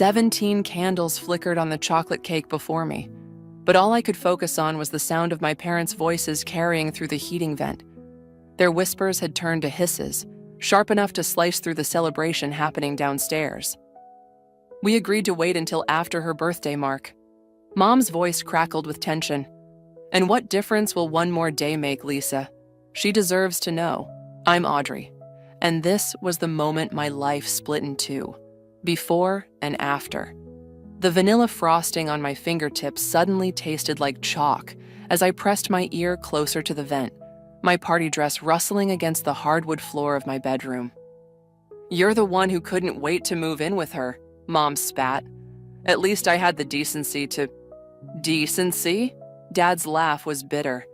17 candles flickered on the chocolate cake before me, but all I could focus on was the sound of my parents' voices carrying through the heating vent. Their whispers had turned to hisses, sharp enough to slice through the celebration happening downstairs. We agreed to wait until after her birthday mark. Mom's voice crackled with tension. And what difference will one more day make, Lisa? She deserves to know. I'm Audrey. And this was the moment my life split in two, before and after. The vanilla frosting on my fingertips suddenly tasted like chalk as I pressed my ear closer to the vent, my party dress rustling against the hardwood floor of my bedroom. "You're the one who couldn't wait to move in with her," Mom spat. "At least I had the decency to..." "Decency?" Dad's laugh was bitter.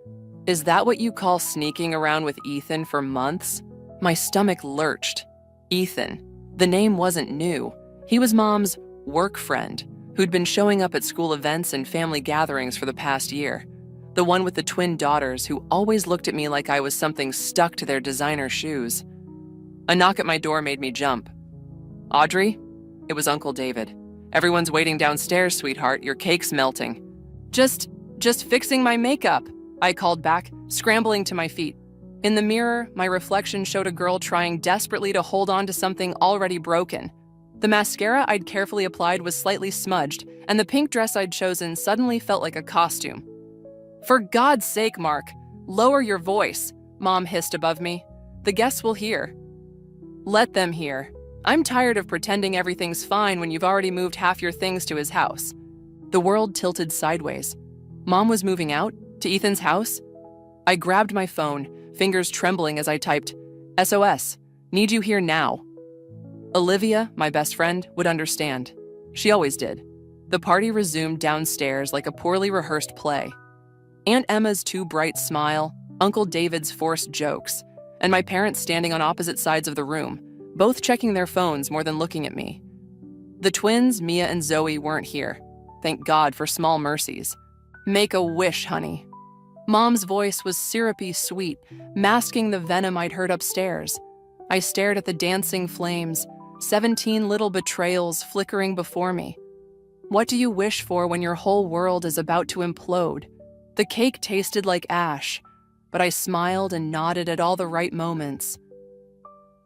"Is that what you call sneaking around with Ethan for months?" My stomach lurched. Ethan. The name wasn't new. He was Mom's work friend, who'd been showing up at school events and family gatherings for the past year. The one with the twin daughters who always looked at me like I was something stuck to their designer shoes. A knock at my door made me jump. "Audrey?" It was Uncle David. "Everyone's waiting downstairs, sweetheart. Your cake's melting." Just fixing my makeup," I called back, scrambling to my feet. In the mirror, my reflection showed a girl trying desperately to hold on to something already broken. The mascara I'd carefully applied was slightly smudged, and the pink dress I'd chosen suddenly felt like a costume. "For God's sake, Mark, lower your voice," Mom hissed above me. "The guests will hear." "Let them hear. I'm tired of pretending everything's fine when you've already moved half your things to his house." The world tilted sideways. Mom was moving out? To Ethan's house? I grabbed my phone, fingers trembling as I typed, "SOS, need you here now." Olivia, my best friend, would understand. She always did. The party resumed downstairs like a poorly rehearsed play. Aunt Emma's too bright smile, Uncle David's forced jokes, and my parents standing on opposite sides of the room, both checking their phones more than looking at me. The twins, Mia and Zoe, weren't here. Thank God for small mercies. "Make a wish, honey." Mom's voice was syrupy sweet, masking the venom I'd heard upstairs. I stared at the dancing flames, 17 little betrayals flickering before me. What do you wish for when your whole world is about to implode? The cake tasted like ash, but I smiled and nodded at all the right moments.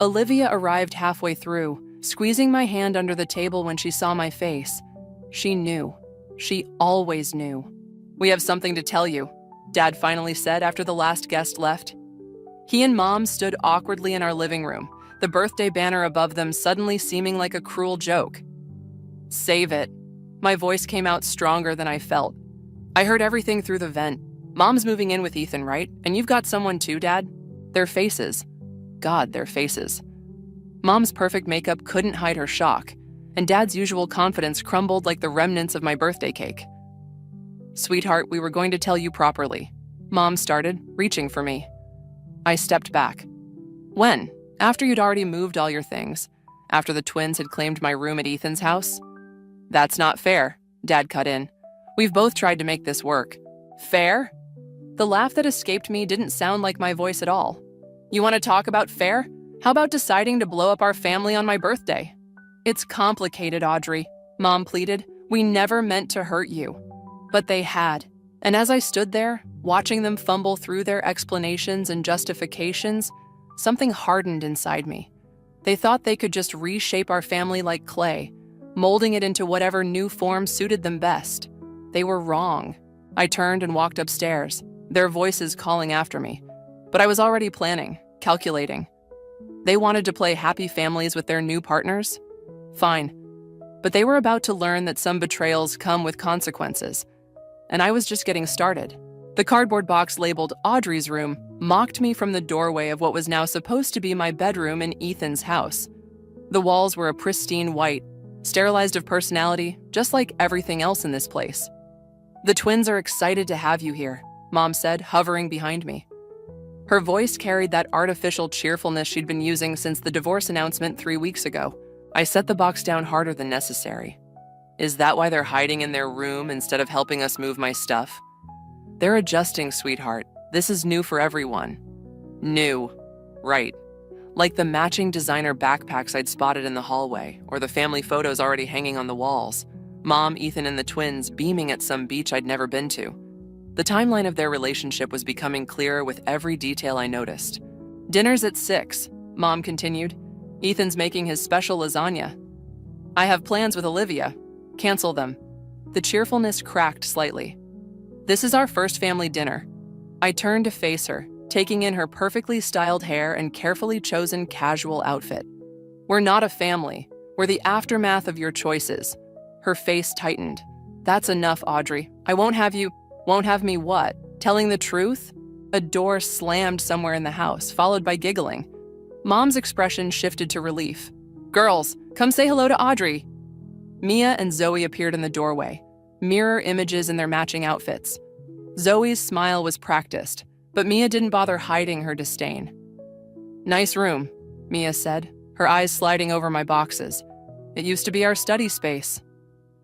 Olivia arrived halfway through, squeezing my hand under the table when she saw my face. She knew. She always knew. "We have something to tell you," Dad finally said after the last guest left. He and Mom stood awkwardly in our living room, the birthday banner above them suddenly seeming like a cruel joke. "Save it." My voice came out stronger than I felt. "I heard everything through the vent. Mom's moving in with Ethan, right? And you've got someone too, Dad?" Their faces. God, their faces. Mom's perfect makeup couldn't hide her shock, and Dad's usual confidence crumbled like the remnants of my birthday cake. "Sweetheart, we were going to tell you properly." Mom started, reaching for me. I stepped back. "When? After you'd already moved all your things? After the twins had claimed my room at Ethan's house?" "That's not fair," Dad cut in. "We've both tried to make this work." "Fair?" The laugh that escaped me didn't sound like my voice at all. "You want to talk about fair? How about deciding to blow up our family on my birthday?" "It's complicated, Audrey," Mom pleaded. "We never meant to hurt you." But they had. And as I stood there, watching them fumble through their explanations and justifications, something hardened inside me. They thought they could just reshape our family like clay, molding it into whatever new form suited them best. They were wrong. I turned and walked upstairs, their voices calling after me. But I was already planning, calculating. They wanted to play happy families with their new partners? Fine. But they were about to learn that some betrayals come with consequences. And I was just getting started. The cardboard box labeled Audrey's room mocked me from the doorway of what was now supposed to be my bedroom in Ethan's house. The walls were a pristine white, sterilized of personality, just like everything else in this place. "The twins are excited to have you here," Mom said, hovering behind me. Her voice carried that artificial cheerfulness she'd been using since the divorce announcement 3 weeks ago. I set the box down harder than necessary. "Is that why they're hiding in their room instead of helping us move my stuff?" "They're adjusting, sweetheart. This is new for everyone." "New. Right. like the matching designer backpacks I'd spotted in the hallway or the family photos already hanging on the walls. Mom, Ethan, and the twins beaming at some beach I'd never been to. The timeline of their relationship was becoming clearer with every detail I noticed. "Dinner's at 6, Mom continued. "Ethan's making his special lasagna. I have plans with Olivia. Cancel them." The cheerfulness cracked slightly. "This is our first family dinner." I turned to face her, taking in her perfectly styled hair and carefully chosen casual outfit. "We're not a family. We're the aftermath of your choices." Her face tightened. "That's enough, Audrey. I won't have you." "Won't have me what? Telling the truth?" A door slammed somewhere in the house, followed by giggling. Mom's expression shifted to relief. "Girls, come say hello to Audrey." Mia and Zoe appeared in the doorway, mirror images in their matching outfits. Zoe's smile was practiced, but Mia didn't bother hiding her disdain. "Nice room," Mia said, her eyes sliding over my boxes. "It used to be our study space."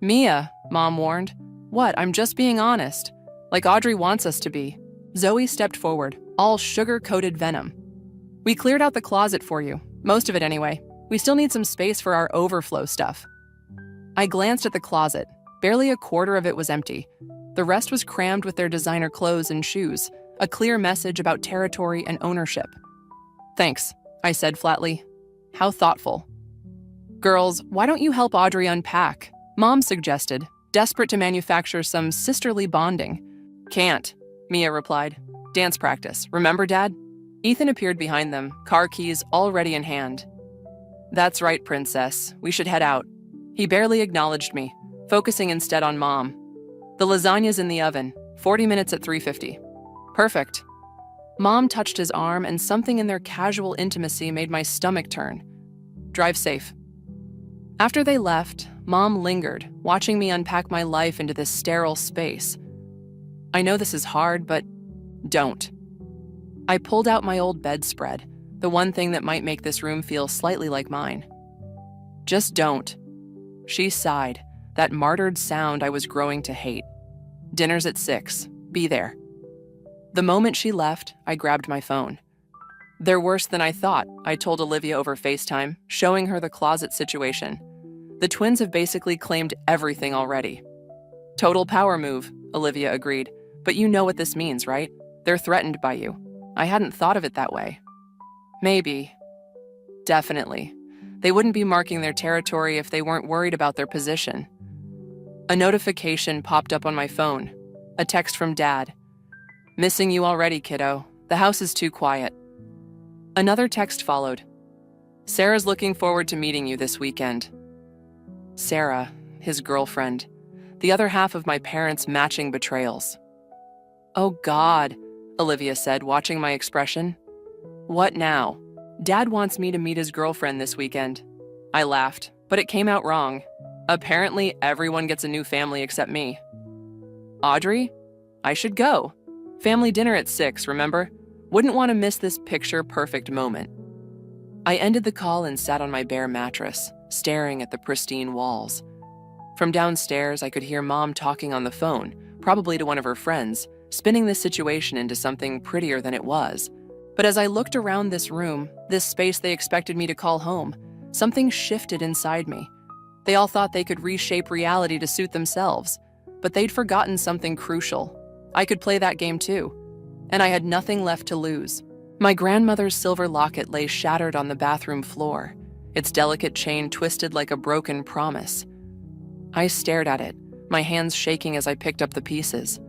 "Mia," Mom warned. "What? I'm just being honest. Like Audrey wants us to be." Zoe stepped forward, all sugar-coated venom. "We cleared out the closet for you, most of it anyway. We still need some space for our overflow stuff." I glanced at the closet. Barely a quarter of it was empty. The rest was crammed with their designer clothes and shoes, a clear message about territory and ownership. "Thanks," I said flatly. "How thoughtful." "Girls, why don't you help Audrey unpack?" Mom suggested, desperate to manufacture some sisterly bonding. "Can't," Mia replied. "Dance practice. Remember, Dad?" Ethan appeared behind them, car keys already in hand. "That's right, Princess. We should head out." He barely acknowledged me, focusing instead on Mom. "The lasagna's in the oven, 40 minutes at 350. "Perfect." Mom touched his arm, and something in their casual intimacy made my stomach turn. "Drive safe." After they left, Mom lingered, watching me unpack my life into this sterile space. "I know this is hard, but don't." I pulled out my old bedspread, the one thing that might make this room feel slightly like mine. "Just don't." She sighed, that martyred sound I was growing to hate. "Dinner's at 6. Be there." The moment she left, I grabbed my phone. "They're worse than I thought," I told Olivia over FaceTime, showing her the closet situation. "The twins have basically claimed everything already." "Total power move," Olivia agreed. "But you know what this means, right? They're threatened by you." I hadn't thought of it that way. Maybe. Definitely. They wouldn't be marking their territory if they weren't worried about their position. A notification popped up on my phone. A text from Dad. "Missing you already, kiddo. The house is too quiet." Another text followed. "Sarah's looking forward to meeting you this weekend." Sarah, his girlfriend. The other half of my parents' matching betrayals. "Oh God," Olivia said, watching my expression. "What now?" "Dad wants me to meet his girlfriend this weekend." I laughed, but it came out wrong. Apparently, everyone gets a new family except me. "Audrey? I should go. Family dinner at 6, remember? Wouldn't want to miss this picture-perfect moment." I ended the call and sat on my bare mattress, staring at the pristine walls. From downstairs, I could hear Mom talking on the phone, probably to one of her friends, spinning this situation into something prettier than it was. But as I looked around this room, this space they expected me to call home, something shifted inside me. They all thought they could reshape reality to suit themselves, but they'd forgotten something crucial. I could play that game too, and I had nothing left to lose. My grandmother's silver locket lay shattered on the bathroom floor, its delicate chain twisted like a broken promise. I stared at it, my hands shaking as I picked up the pieces.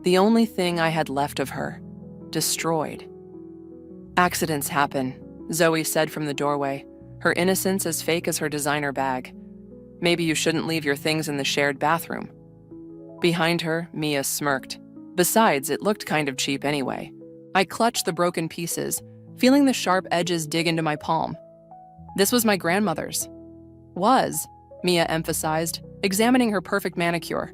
The only thing I had left of her, destroyed. "Accidents happen," Zoe said from the doorway, her innocence as fake as her designer bag. "Maybe you shouldn't leave your things in the shared bathroom." Behind her, Mia smirked. Besides, it looked kind of cheap anyway. I clutched the broken pieces, feeling the sharp edges dig into my palm. This was my grandmother's. Was, Mia emphasized, examining her perfect manicure.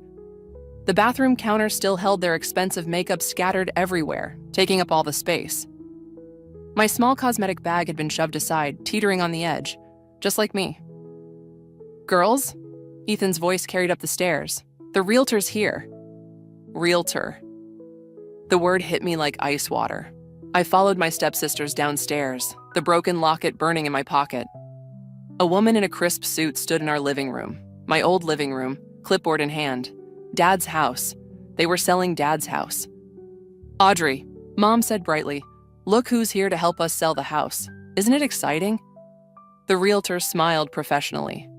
The bathroom counter still held their expensive makeup scattered everywhere, taking up all the space. My small cosmetic bag had been shoved aside, teetering on the edge, just like me. "Girls?" Ethan's voice carried up the stairs. "The realtor's here." Realtor. The word hit me like ice water. I followed my stepsisters downstairs, the broken locket burning in my pocket. A woman in a crisp suit stood in our living room, my old living room, clipboard in hand. Dad's house. They were selling Dad's house. "Audrey," Mom said brightly, "look who's here to help us sell the house. Isn't it exciting?" The realtor smiled professionally.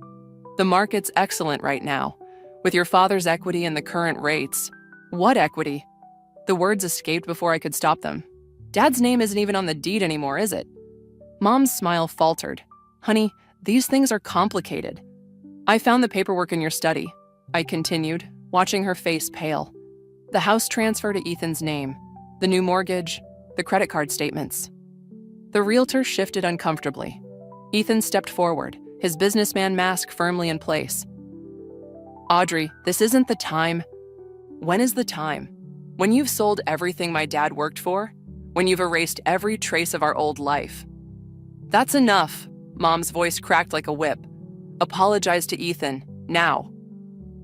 "The market's excellent right now. With your father's equity and the current rates." "What equity?" The words escaped before I could stop them. "Dad's name isn't even on the deed anymore, is it?" Mom's smile faltered. "Honey, these things are complicated." "I found the paperwork in your study," I continued, watching her face pale. "The house transfer to Ethan's name, the new mortgage, the credit card statements." The realtor shifted uncomfortably. Ethan stepped forward, his businessman mask firmly in place. "Audrey, this isn't the time." "When is the time?" "When you've sold everything my dad worked for? When you've erased every trace of our old life?" "That's enough," Mom's voice cracked like a whip. "Apologize to Ethan, now."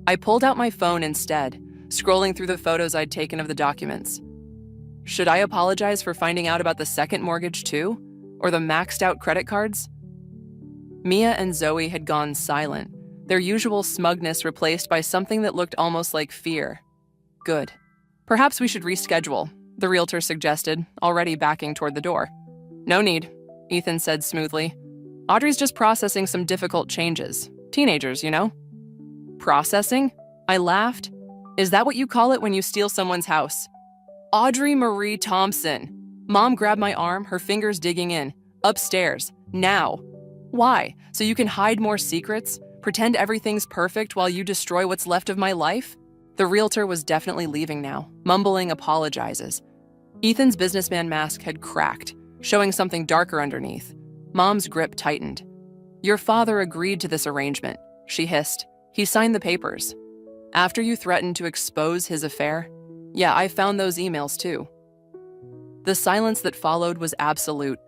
I pulled out my phone instead, scrolling through the photos I'd taken of the documents. Should I apologize for finding out about the second mortgage too? Or the maxed out credit cards? Mia and Zoe had gone silent, their usual smugness replaced by something that looked almost like fear. Good. "Perhaps we should reschedule," the realtor suggested, already backing toward the door. "No need," Ethan said smoothly. "Audrey's just processing some difficult changes. Teenagers, you know." "Processing?" I laughed. "Is that what you call it when you steal someone's house?" "Audrey Marie Thompson." Mom grabbed my arm, her fingers digging in. "Upstairs. Now." "Why? So you can hide more secrets? Pretend everything's perfect while you destroy what's left of my life?" The realtor was definitely leaving now, mumbling apologizes. Ethan's businessman mask had cracked, showing something darker underneath. Mom's grip tightened. "Your father agreed to this arrangement," she hissed. "He signed the papers." "After you threatened to expose his affair?" "Yeah, I found those emails too." The silence that followed was absolute.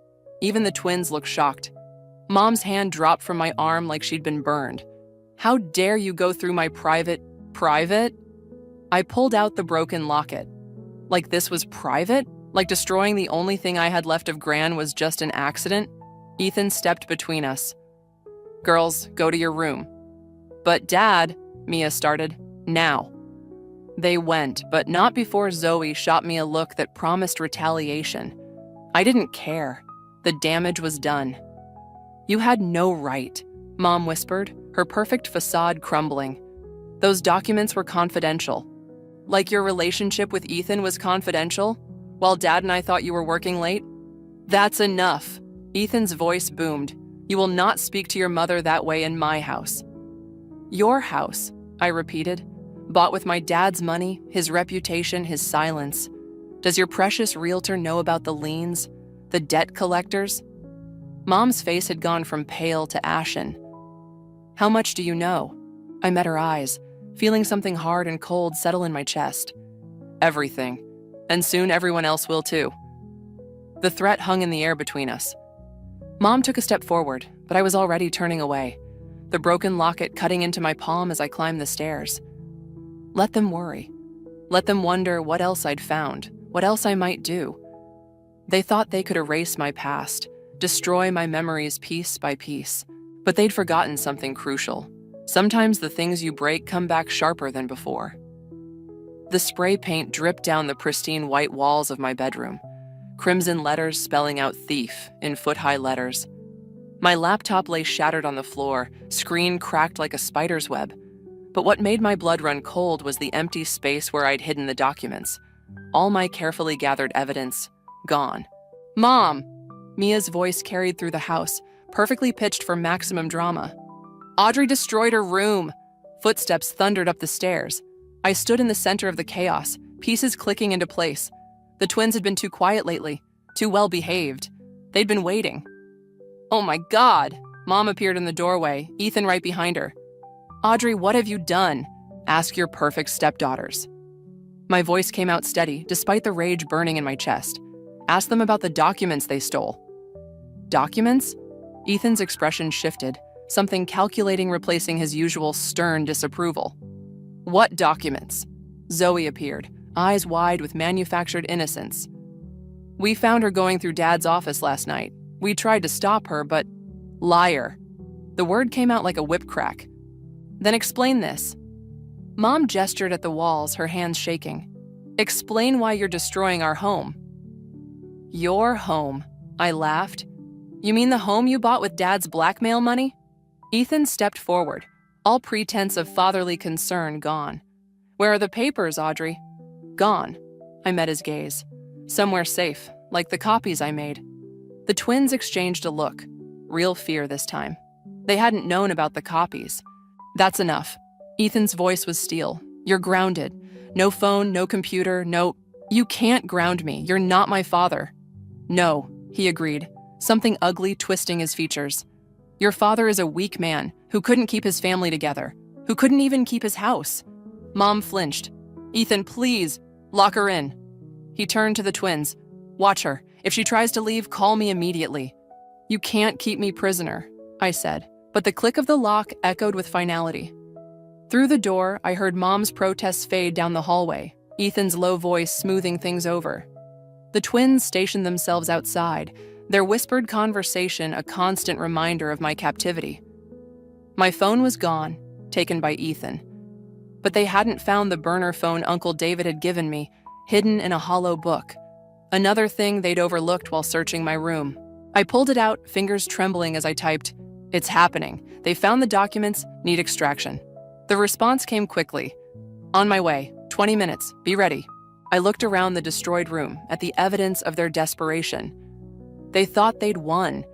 Even the twins looked shocked. Mom's hand dropped from my arm like she'd been burned. "How dare you go through my private? I pulled out the broken locket. Like this was private? Like destroying the only thing I had left of Gran was just an accident? Ethan stepped between us. "Girls, go to your room." "But Dad," Mia started. "Now." They went, but not before Zoe shot me a look that promised retaliation. I didn't care. The damage was done. "You had no right," Mom whispered, her perfect facade crumbling. "Those documents were confidential. Like your relationship with Ethan was confidential, while Dad and I thought you were working late?" "That's enough." Ethan's voice boomed. "You will not speak to your mother that way in my house." "Your house," I repeated. "Bought with my dad's money, his reputation, his silence. Does your precious realtor know about the liens, the debt collectors?" Mom's face had gone from pale to ashen. "How much do you know?" I met her eyes, feeling something hard and cold settle in my chest. "Everything. And soon everyone else will too." The threat hung in the air between us. Mom took a step forward, but I was already turning away, the broken locket cutting into my palm as I climbed the stairs. Let them worry. Let them wonder what else I'd found, what else I might do. They thought they could erase my past, destroy my memories piece by piece, but they'd forgotten something crucial. Sometimes the things you break come back sharper than before. The spray paint dripped down the pristine white walls of my bedroom, crimson letters spelling out thief in foot-high letters. My laptop lay shattered on the floor, screen cracked like a spider's web. But what made my blood run cold was the empty space where I'd hidden the documents. All my carefully gathered evidence, gone. "Mom!" Mia's voice carried through the house, perfectly pitched for maximum drama. "Audrey destroyed her room!" Footsteps thundered up the stairs. I stood in the center of the chaos, pieces clicking into place. The twins had been too quiet lately, too well behaved. They'd been waiting. "Oh my God!" Mom appeared in the doorway, Ethan right behind her. "Audrey, what have you done? Ask your perfect stepdaughters." My voice came out steady, despite the rage burning in my chest. Ask them about the documents they stole. Documents? Ethan's expression shifted, something calculating replacing his usual stern disapproval. "What documents?" Zoe appeared, eyes wide with manufactured innocence. "We found her going through Dad's office last night. We tried to stop her, but liar. The word came out like a whip crack. Then explain this. Mom gestured at the walls, her hands shaking. Explain why you're destroying our home. Your home, I laughed. You mean the home you bought with Dad's blackmail money? Ethan stepped forward, all pretense of fatherly concern gone. Where are the papers, Audrey? Gone. I met his gaze. Somewhere safe, like the copies I made. The twins exchanged a look. Real fear this time. They hadn't known about the copies. That's enough. Ethan's voice was steel. You're grounded. No phone, no computer, no... You can't ground me. You're not my father. No, he agreed, something ugly twisting his features. Your father is a weak man who couldn't keep his family together, who couldn't even keep his house. Mom flinched. Ethan, please, lock her in. He turned to the twins. Watch her. If she tries to leave, call me immediately. You can't keep me prisoner, I said, but the click of the lock echoed with finality. Through the door, I heard Mom's protests fade down the hallway, Ethan's low voice smoothing things over. The twins stationed themselves outside, their whispered conversation a constant reminder of my captivity. My phone was gone, taken by Ethan. But they hadn't found the burner phone Uncle David had given me, hidden in a hollow book. Another thing they'd overlooked while searching my room. I pulled it out, fingers trembling as I typed, "It's happening. They found the documents, need extraction." The response came quickly. "On my way. 20 minutes. Be ready." I looked around the destroyed room at the evidence of their desperation. They thought they'd won,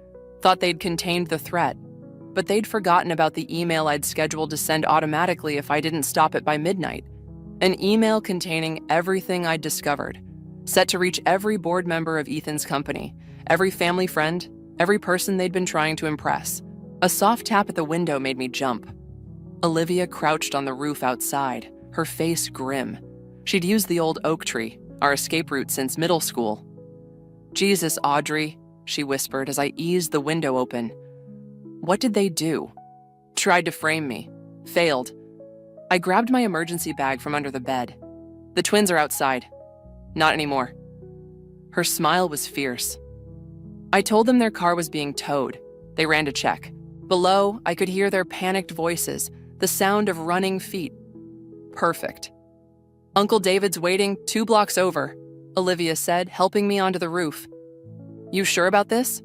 thought they'd contained the threat, but they'd forgotten about the email I'd scheduled to send automatically if I didn't stop it by midnight. An email containing everything I'd discovered, set to reach every board member of Ethan's company, every family friend, every person they'd been trying to impress. A soft tap at the window made me jump. Olivia crouched on the roof outside, her face grim. She'd used the old oak tree, our escape route since middle school. "Jesus, Audrey," she whispered as I eased the window open. What did they do? Tried to frame me. Failed. I grabbed my emergency bag from under the bed. "The twins are outside." "Not anymore." Her smile was fierce. I told them their car was being towed. They ran to check. Below, I could hear their panicked voices, the sound of running feet. Perfect. "Uncle David's waiting 2 blocks over," Olivia said, helping me onto the roof. "You sure about this?"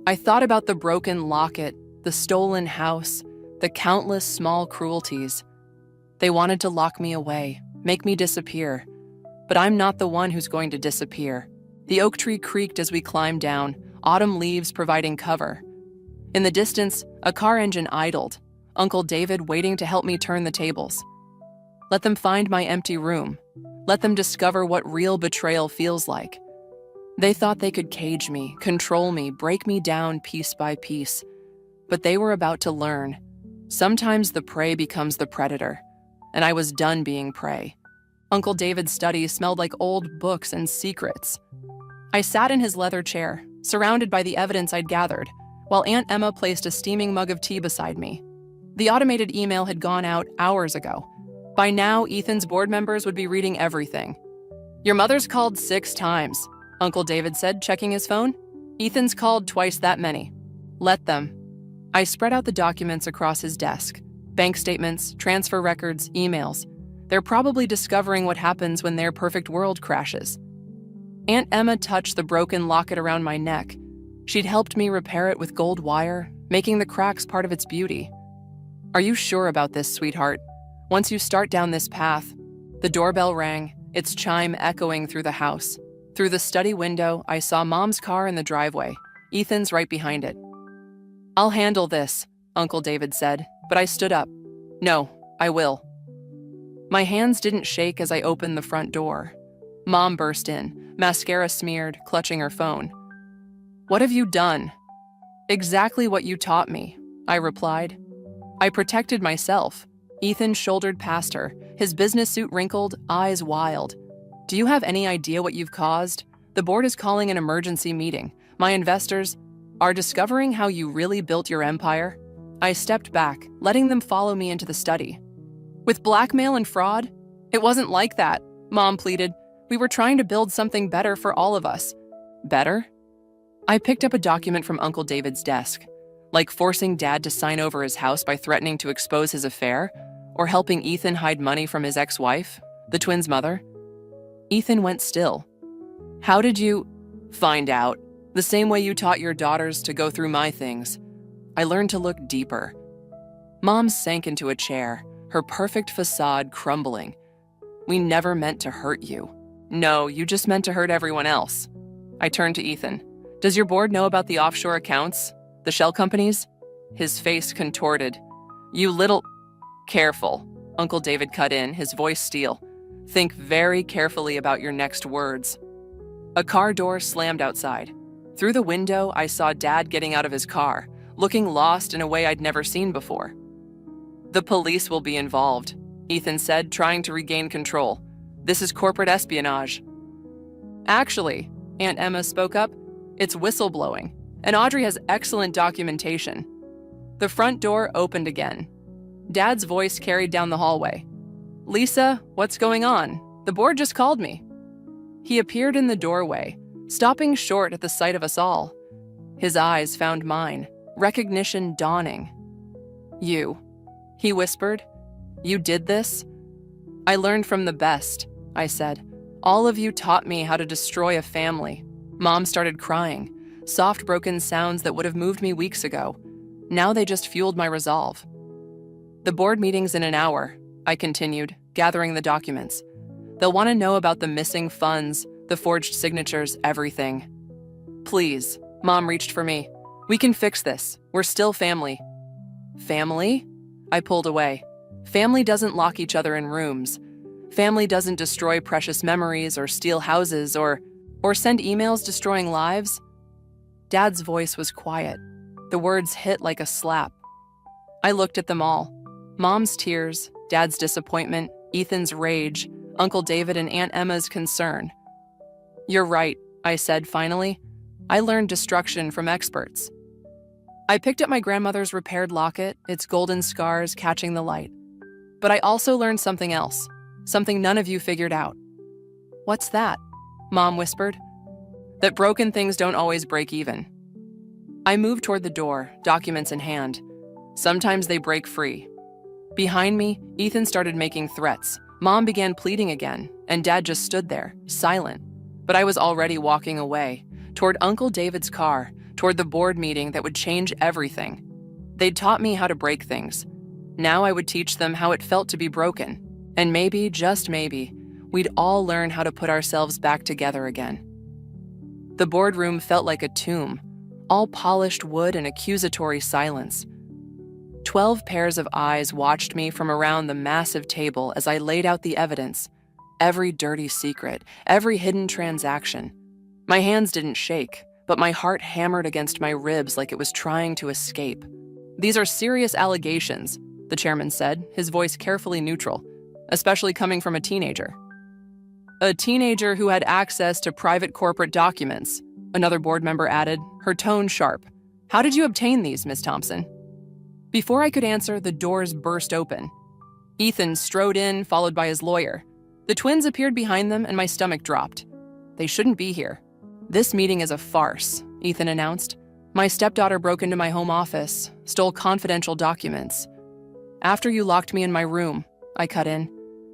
I thought about the broken locket, the stolen house, the countless small cruelties. They wanted to lock me away, make me disappear. But I'm not the one who's going to disappear. The oak tree creaked as we climbed down, autumn leaves providing cover. In the distance, a car engine idled, Uncle David waiting to help me turn the tables. Let them find my empty room. Let them discover what real betrayal feels like. They thought they could cage me, control me, break me down piece by piece. But they were about to learn. Sometimes the prey becomes the predator, and I was done being prey. Uncle David's study smelled like old books and secrets. I sat in his leather chair, surrounded by the evidence I'd gathered, while Aunt Emma placed a steaming mug of tea beside me. The automated email had gone out hours ago. By now, Ethan's board members would be reading everything. "Your mother's called 6 times, Uncle David said, checking his phone. "Ethan's called twice that many. Let them." I spread out the documents across his desk. Bank statements, transfer records, emails. They're probably discovering what happens when their perfect world crashes. Aunt Emma touched the broken locket around my neck. She'd helped me repair it with gold wire, making the cracks part of its beauty. "Are you sure about this, sweetheart? Once you start down this path..." The doorbell rang, its chime echoing through the house. Through the study window, I saw Mom's car in the driveway. Ethan's right behind it. "I'll handle this," Uncle David said, but I stood up. "No, I will." My hands didn't shake as I opened the front door. Mom burst in, mascara smeared, clutching her phone. "What have you done?" "Exactly what you taught me," I replied. I protected myself. Ethan shouldered past her, his business suit wrinkled, eyes wild. "Do you have any idea what you've caused? The board is calling an emergency meeting. My investors are discovering how you really built your empire." I stepped back, letting them follow me into the study. "With blackmail and fraud? It wasn't like that," Mom pleaded. "We were trying to build something better for all of us." "Better?" I picked up a document from Uncle David's desk, like forcing Dad to sign over his house by threatening to expose his affair, or helping Ethan hide money from his ex-wife, the twins' mother. Ethan went still. How did you find out? The same way you taught your daughters to go through my things. I learned to look deeper. Mom sank into a chair, her perfect facade crumbling. We never meant to hurt you. No, you just meant to hurt everyone else. I turned to Ethan. Does your board know about the offshore accounts? The shell companies? His face contorted. You little... Careful, Uncle David cut in, his voice steel. Think very carefully about your next words. A car door slammed outside. Through the window, I saw Dad getting out of his car, looking lost in a way I'd never seen before. The police will be involved, Ethan said, trying to regain control. This is corporate espionage. Actually, Aunt Emma spoke up, it's whistleblowing, and Audrey has excellent documentation. The front door opened again. Dad's voice carried down the hallway. Lisa, what's going on? The board just called me. He appeared in the doorway, stopping short at the sight of us all. His eyes found mine, recognition dawning. You, he whispered. You did this? I learned from the best, I said. All of you taught me how to destroy a family. Mom started crying, soft broken sounds that would have moved me weeks ago. Now they just fueled my resolve. The board meeting's in an hour, I continued, gathering the documents. They'll want to know about the missing funds, the forged signatures, everything. Please, Mom reached for me. We can fix this. We're still family. Family? I pulled away. Family doesn't lock each other in rooms. Family doesn't destroy precious memories or steal houses or send emails destroying lives. Dad's voice was quiet. The words hit like a slap. I looked at them all. Mom's tears, Dad's disappointment, Ethan's rage, Uncle David and Aunt Emma's concern. You're right, I said finally. I learned destruction from experts. I picked up my grandmother's repaired locket, its golden scars catching the light. But I also learned something else, something none of you figured out. What's that? Mom whispered. That broken things don't always break even. I moved toward the door, documents in hand. Sometimes they break free. Behind me, Ethan started making threats. Mom began pleading again, and Dad just stood there, silent. But I was already walking away, toward Uncle David's car, toward the board meeting that would change everything. They'd taught me how to break things. Now I would teach them how it felt to be broken. And maybe, just maybe, we'd all learn how to put ourselves back together again. The boardroom felt like a tomb, all polished wood and accusatory silence. 12 pairs of eyes watched me from around the massive table as I laid out the evidence, every dirty secret, every hidden transaction. My hands didn't shake, but my heart hammered against my ribs like it was trying to escape. These are serious allegations, the chairman said, his voice carefully neutral, especially coming from a teenager. A teenager who had access to private corporate documents, another board member added, her tone sharp. How did you obtain these, Miss Thompson? Before I could answer, the doors burst open. Ethan strode in, followed by his lawyer. The twins appeared behind them, and my stomach dropped. They shouldn't be here. This meeting is a farce, Ethan announced. My stepdaughter broke into my home office, stole confidential documents. After you locked me in my room, I cut in.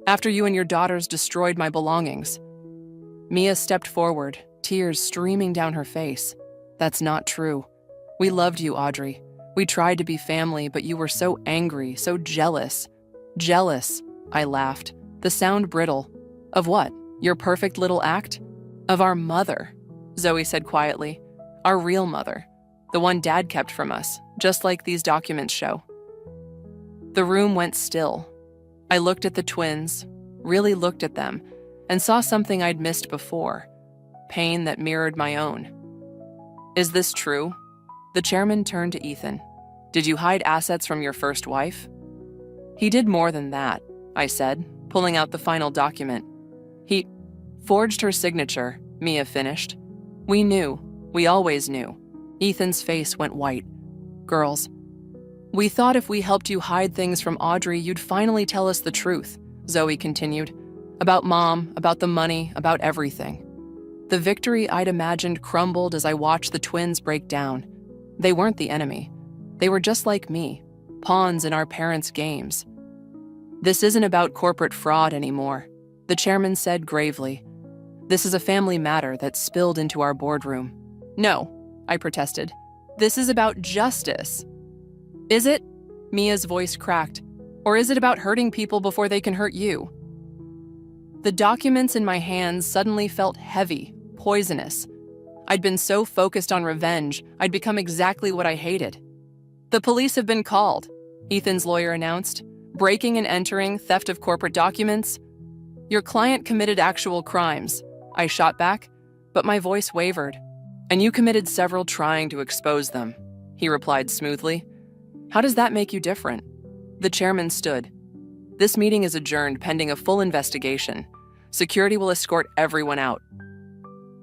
After you and your daughters destroyed my belongings. Mia stepped forward, tears streaming down her face. That's not true. We loved you, Audrey. We tried to be family, but you were so angry, so jealous. Jealous, I laughed. The sound brittle. Of what? Your perfect little act? Of our mother, Zoe said quietly. Our real mother. The one Dad kept from us, just like these documents show. The room went still. I looked at the twins, really looked at them, and saw something I'd missed before. Pain that mirrored my own. Is this true? The chairman turned to Ethan. Did you hide assets from your first wife? He did more than that, I said, pulling out the final document. He forged her signature, Mia finished. We knew. We always knew. Ethan's face went white. Girls. We thought if we helped you hide things from Audrey, you'd finally tell us the truth, Zoe continued. About Mom, about the money, about everything. The victory I'd imagined crumbled as I watched the twins break down. They weren't the enemy. They were just like me, pawns in our parents' games. "This isn't about corporate fraud anymore," the chairman said gravely. "This is a family matter that spilled into our boardroom." "No," I protested. "This is about justice." "Is it?" Mia's voice cracked. "Or is it about hurting people before they can hurt you?" The documents in my hands suddenly felt heavy, poisonous. I'd been so focused on revenge, I'd become exactly what I hated. "The police have been called," Ethan's lawyer announced. "Breaking and entering, theft of corporate documents. Your client committed actual crimes," I shot back, but my voice wavered. "And you committed several trying to expose them," he replied smoothly. "How does that make you different?" The chairman stood. "This meeting is adjourned pending a full investigation. Security will escort everyone out."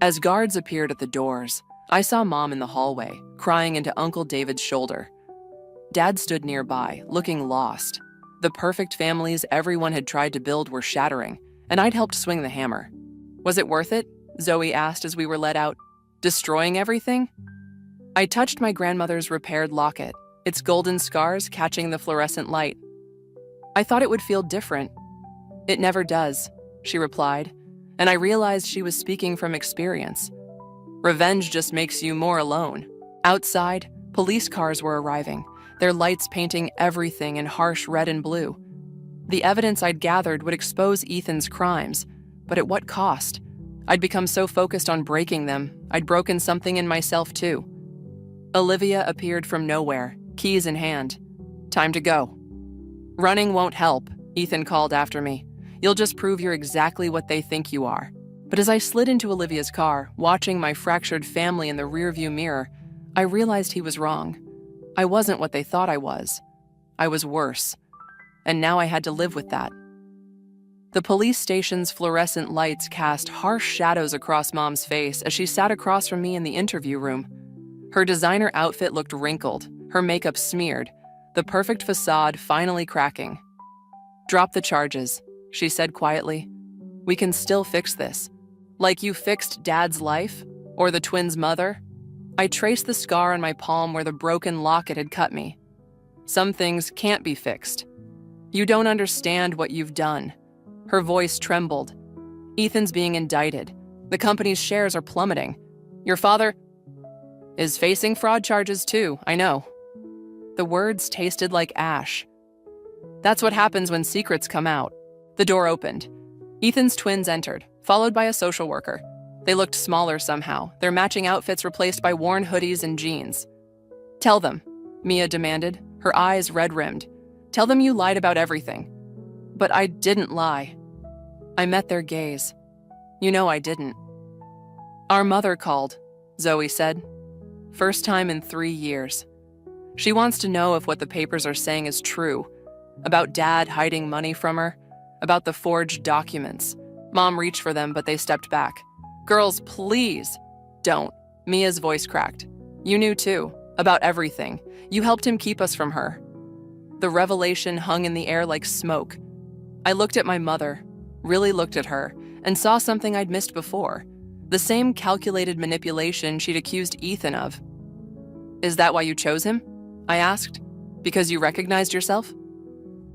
As guards appeared at the doors, I saw Mom in the hallway, crying into Uncle David's shoulder. Dad stood nearby, looking lost. The perfect families everyone had tried to build were shattering, and I'd helped swing the hammer. "Was it worth it?" Zoe asked as we were let out. "Destroying everything?" I touched my grandmother's repaired locket, its golden scars catching the fluorescent light. "I thought it would feel different." "It never does," she replied, and I realized she was speaking from experience. Revenge just makes you more alone. Outside, police cars were arriving, their lights painting everything in harsh red and blue. The evidence I'd gathered would expose Ethan's crimes, but at what cost? I'd become so focused on breaking them, I'd broken something in myself too. Olivia appeared from nowhere, keys in hand. "Time to go." "Running won't help," Ethan called after me. "You'll just prove you're exactly what they think you are." But as I slid into Olivia's car, watching my fractured family in the rearview mirror, I realized he was wrong. I wasn't what they thought I was. I was worse. And now I had to live with that. The police station's fluorescent lights cast harsh shadows across Mom's face as she sat across from me in the interview room. Her designer outfit looked wrinkled, her makeup smeared, the perfect facade finally cracking. "Drop the charges," she said quietly. "We can still fix this. Like you fixed Dad's life? Or the twins' mother?" I traced the scar on my palm where the broken locket had cut me. "Some things can't be fixed. You don't understand what you've done." Her voice trembled. "Ethan's being indicted. The company's shares are plummeting. Your father is facing fraud charges too, I know." The words tasted like ash. "That's what happens when secrets come out." The door opened. Ethan's twins entered, followed by a social worker. They looked smaller somehow, their matching outfits replaced by worn hoodies and jeans. "Tell them," Mia demanded, her eyes red-rimmed. "Tell them you lied about everything." But I didn't lie. I met their gaze. "You know I didn't." "Our mother called," Zoe said. "First time in 3 years. She wants to know if what the papers are saying is true. About Dad hiding money from her. About the forged documents." Mom reached for them, but they stepped back. "Girls, please." "Don't." Mia's voice cracked. "You knew too. About everything. You helped him keep us from her." The revelation hung in the air like smoke. I looked at my mother, really looked at her, and saw something I'd missed before. The same calculated manipulation she'd accused Ethan of. "Is that why you chose him?" I asked. "Because you recognized yourself?"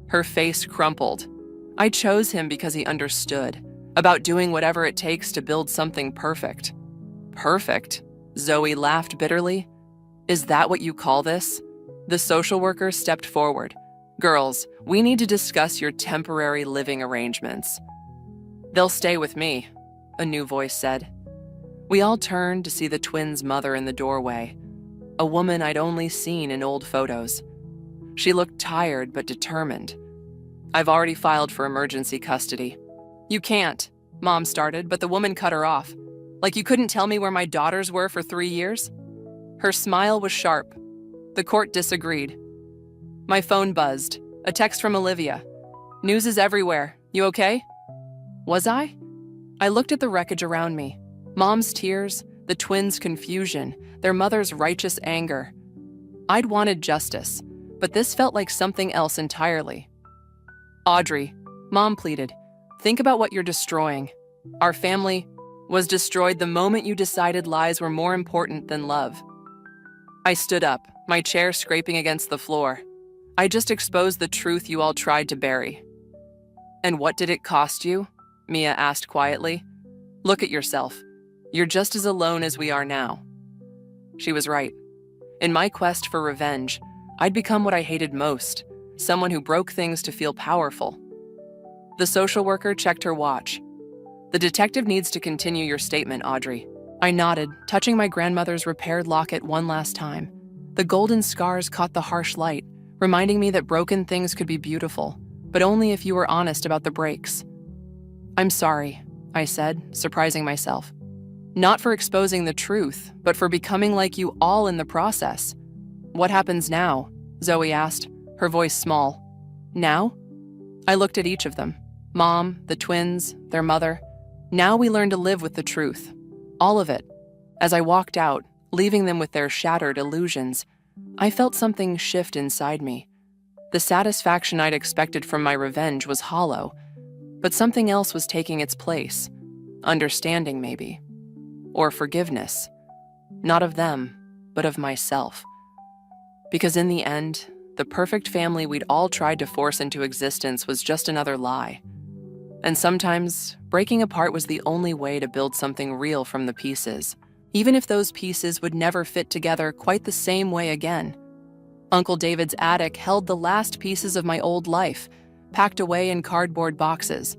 Her face crumpled. "I chose him because he understood. About doing whatever it takes to build something perfect." "Perfect?" Zoe laughed bitterly. "Is that what you call this?" The social worker stepped forward. "Girls, we need to discuss your temporary living arrangements." "They'll stay with me," a new voice said. We all turned to see the twins' mother in the doorway, a woman I'd only seen in old photos. She looked tired but determined. "I've already filed for emergency custody." "You can't," Mom started, but the woman cut her off. "Like you couldn't tell me where my daughters were for 3 years?" Her smile was sharp. The court disagreed. My phone buzzed. A text from Olivia. "News is everywhere. You okay?" Was I? I looked at the wreckage around me. Mom's tears, the twins' confusion, their mother's righteous anger. I'd wanted justice, but this felt like something else entirely. "Audrey," Mom pleaded, "think about what you're destroying. Our family, was destroyed the moment you decided lies were more important than love. I stood up, my chair scraping against the floor. I just exposed the truth you all tried to bury. And what did it cost you? Mia asked quietly. Look at yourself. You're just as alone as we are now. She was right. In my quest for revenge, I'd become what I hated most, someone who broke things to feel powerful. The social worker checked her watch. The detective needs to continue your statement, Audrey. I nodded, touching my grandmother's repaired locket one last time. The golden scars caught the harsh light, reminding me that broken things could be beautiful, but only if you were honest about the breaks. I'm sorry, I said, surprising myself. Not for exposing the truth, but for becoming like you all in the process. What happens now? Zoe asked, her voice small. Now? I looked at each of them. Mom, the twins, their mother. Now we learn to live with the truth. All of it. As I walked out, leaving them with their shattered illusions, I felt something shift inside me. The satisfaction I'd expected from my revenge was hollow, but something else was taking its place. Understanding, maybe. Or forgiveness. Not of them, but of myself. Because in the end, the perfect family we'd all tried to force into existence was just another lie. And sometimes, breaking apart was the only way to build something real from the pieces, even if those pieces would never fit together quite the same way again. Uncle David's attic held the last pieces of my old life, packed away in cardboard boxes.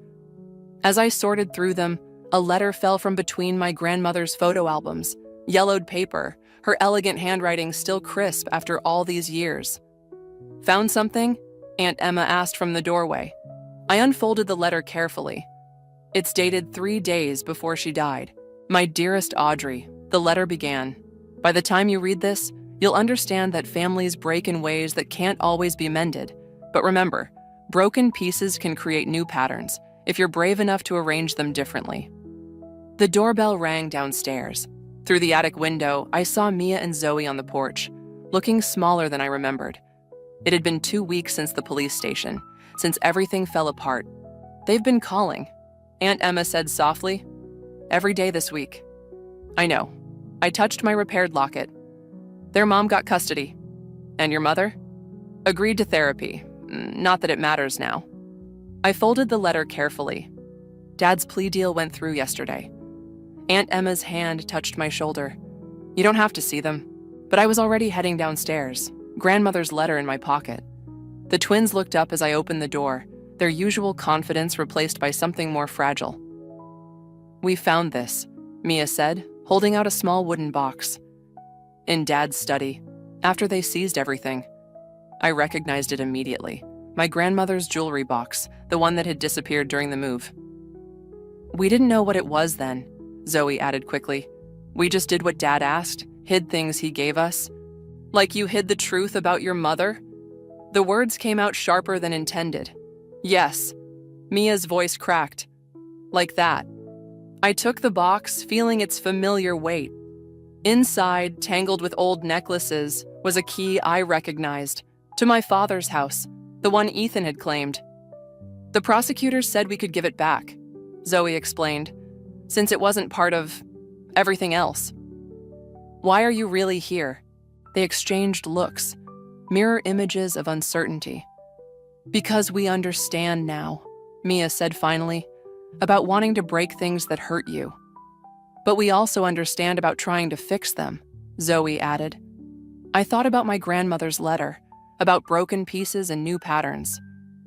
As I sorted through them, a letter fell from between my grandmother's photo albums, yellowed paper, her elegant handwriting still crisp after all these years. Found something? Aunt Emma asked from the doorway. I unfolded the letter carefully. It's dated 3 days before she died. My dearest Audrey, the letter began. By the time you read this, you'll understand that families break in ways that can't always be mended. But remember, broken pieces can create new patterns if you're brave enough to arrange them differently. The doorbell rang downstairs. Through the attic window, I saw Mia and Zoe on the porch, looking smaller than I remembered. It had been 2 weeks since the police station, since everything fell apart. They've been calling, Aunt Emma said softly. Every day this week. I know. I touched my repaired locket. Their mom got custody. And your mother? Agreed to therapy. Not that it matters now. I folded the letter carefully. Dad's plea deal went through yesterday. Aunt Emma's hand touched my shoulder. You don't have to see them. But I was already heading downstairs, grandmother's letter in my pocket. The twins looked up as I opened the door, their usual confidence replaced by something more fragile. We found this, Mia said, holding out a small wooden box. In Dad's study, after they seized everything. I recognized it immediately. My grandmother's jewelry box, the one that had disappeared during the move. We didn't know what it was then, Zoe added quickly. We just did what Dad asked, hid things he gave us. Like you hid the truth about your mother? The words came out sharper than intended. Yes. Mia's voice cracked. Like that. I took the box, feeling its familiar weight. Inside, tangled with old necklaces, was a key I recognized. To my father's house, the one Ethan had claimed. The prosecutors said we could give it back, Zoe explained, since it wasn't part of everything else. Why are you really here? They exchanged looks, mirror images of uncertainty. Because we understand now, Mia said finally, about wanting to break things that hurt you. But we also understand about trying to fix them, Zoe added. I thought about my grandmother's letter, about broken pieces and new patterns.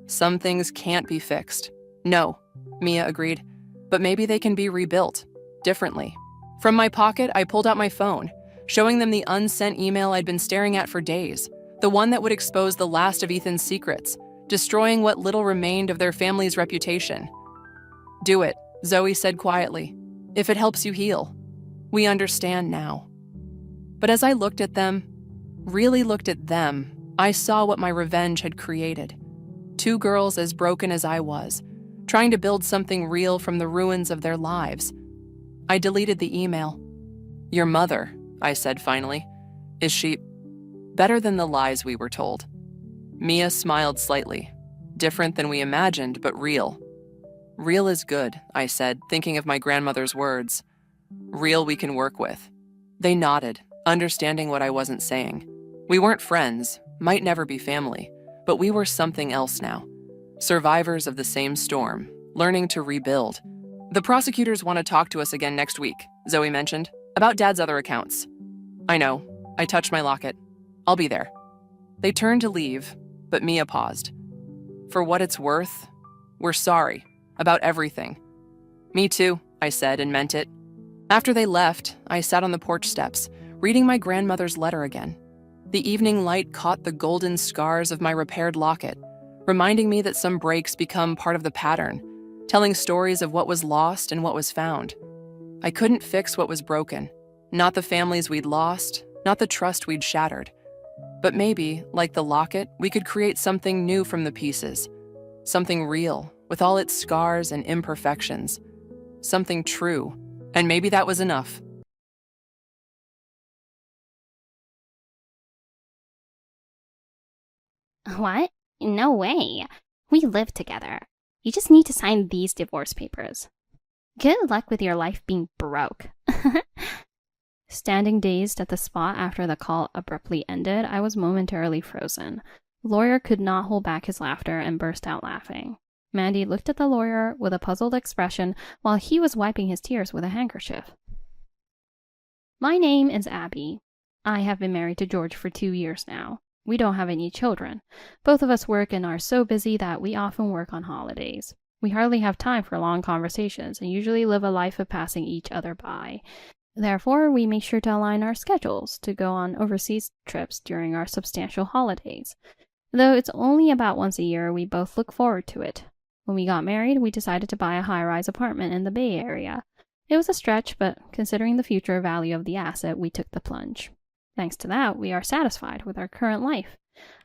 Some things can't be fixed. No, Mia agreed, but maybe they can be rebuilt, differently. From my pocket, I pulled out my phone, showing them the unsent email I'd been staring at for days, the one that would expose the last of Ethan's secrets, destroying what little remained of their family's reputation. Do it, Zoe said quietly, if it helps you heal. We understand now. But as I looked at them, really looked at them, I saw what my revenge had created. 2 girls as broken as I was, trying to build something real from the ruins of their lives. I deleted the email. Your mother, I said finally. Is she better than the lies we were told? Mia smiled slightly. Different than we imagined, but real. Real is good, I said, thinking of my grandmother's words. real we can work with. They nodded, understanding what I wasn't saying. We weren't friends, might never be family, but we were something else now. Survivors of the same storm, learning to rebuild. The prosecutors want to talk to us again next week, Zoe mentioned, about Dad's other accounts. I know. I touched my locket. I'll be there. They turned to leave, but Mia paused. For what it's worth, we're sorry about everything. Me too, I said and meant it. After they left, I sat on the porch steps, reading my grandmother's letter again. The evening light caught the golden scars of my repaired locket, reminding me that some breaks become part of the pattern, telling stories of what was lost and what was found. I couldn't fix what was broken, not the families we'd lost, not the trust we'd shattered. But maybe, like the locket, we could create something new from the pieces, something real, with all its scars and imperfections, something true, and maybe that was enough. What? No way. We live together. You just need to sign these divorce papers. Good luck with your life being broke. Standing dazed at the spot after the call abruptly ended, I was momentarily frozen. The lawyer could not hold back his laughter and burst out laughing. Mandy looked at the lawyer with a puzzled expression while he was wiping his tears with a handkerchief. My name is Abby. I have been married to George for 2 years now. We don't have any children. Both of us work and are so busy that we often work on holidays. We hardly have time for long conversations and usually live a life of passing each other by. Therefore, we make sure to align our schedules to go on overseas trips during our substantial holidays. Though it's only about once a year, we both look forward to it. When we got married, we decided to buy a high-rise apartment in the Bay Area. It was a stretch, but considering the future value of the asset, we took the plunge. Thanks to that, we are satisfied with our current life.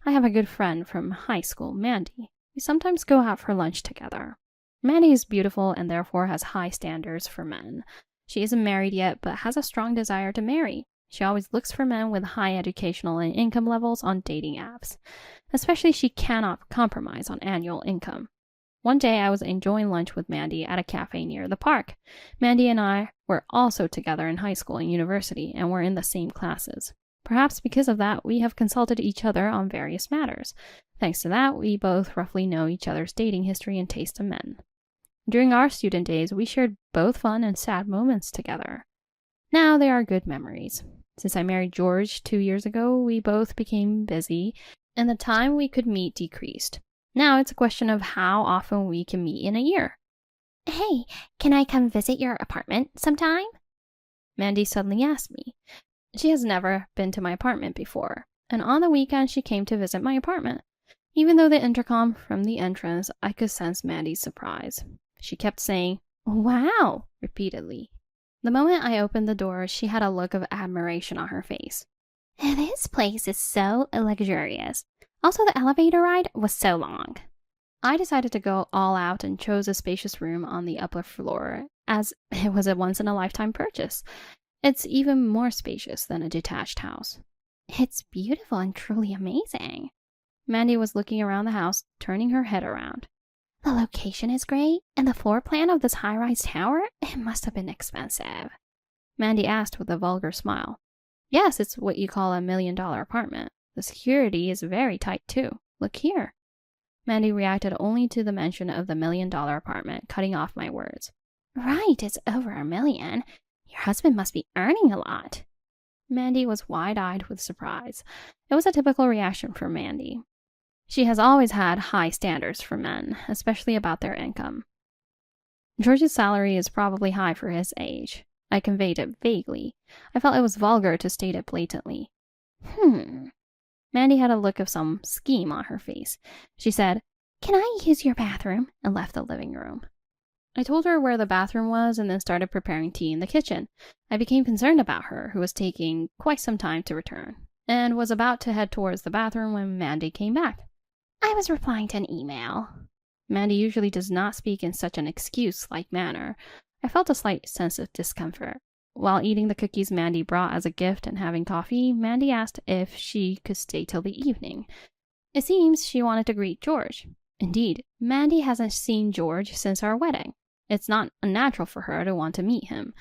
I have a good friend from high school, Mandy. We sometimes go out for lunch together. Mandy is beautiful and therefore has high standards for men. She isn't married yet, but has a strong desire to marry. She always looks for men with high educational and income levels on dating apps. Especially she cannot compromise on annual income. One day I was enjoying lunch with Mandy at a cafe near the park. Mandy and I were also together in high school and university and were in the same classes. Perhaps because of that, we have consulted each other on various matters. Thanks to that, we both roughly know each other's dating history and taste in men. During our student days, we shared both fun and sad moments together. Now they are good memories. Since I married George 2 years ago, we both became busy, and the time we could meet decreased. Now it's a question of how often we can meet in a year. Hey, can I come visit your apartment sometime? Mandy suddenly asked me. She has never been to my apartment before, and on the weekend she came to visit my apartment. Even though the intercom from the entrance, I could sense Mandy's surprise. She kept saying, "Wow," repeatedly. The moment I opened the door, she had a look of admiration on her face. This place is so luxurious. Also, the elevator ride was so long. I decided to go all out and chose a spacious room on the upper floor, as it was a once-in-a-lifetime purchase. It's even more spacious than a detached house. It's beautiful and truly amazing. Mandy was looking around the house, turning her head around. The location is great, and the floor plan of this high-rise tower, it must have been expensive. Mandy asked with a vulgar smile. Yes, it's what you call $1 million apartment. The security is very tight too. Look here. Mandy reacted only to the mention of the $1 million apartment, cutting off my words. Right, it's over $1 million. Your husband must be earning a lot. Mandy was wide-eyed with surprise. It was a typical reaction for Mandy. She has always had high standards for men, especially about their income. George's salary is probably high for his age. I conveyed it vaguely. I felt it was vulgar to state it blatantly. Mandy had a look of some scheme on her face. She said, "Can I use your bathroom?" and left the living room. I told her where the bathroom was and then started preparing tea in the kitchen. I became concerned about her, who was taking quite some time to return, and was about to head towards the bathroom when Mandy came back. I was replying to an email. Mandy usually does not speak in such an excuse-like manner. I felt a slight sense of discomfort. While eating the cookies Mandy brought as a gift and having coffee, Mandy asked if she could stay till the evening. It seems she wanted to greet George. Indeed, Mandy hasn't seen George since our wedding. It's not unnatural for her to want to meet him.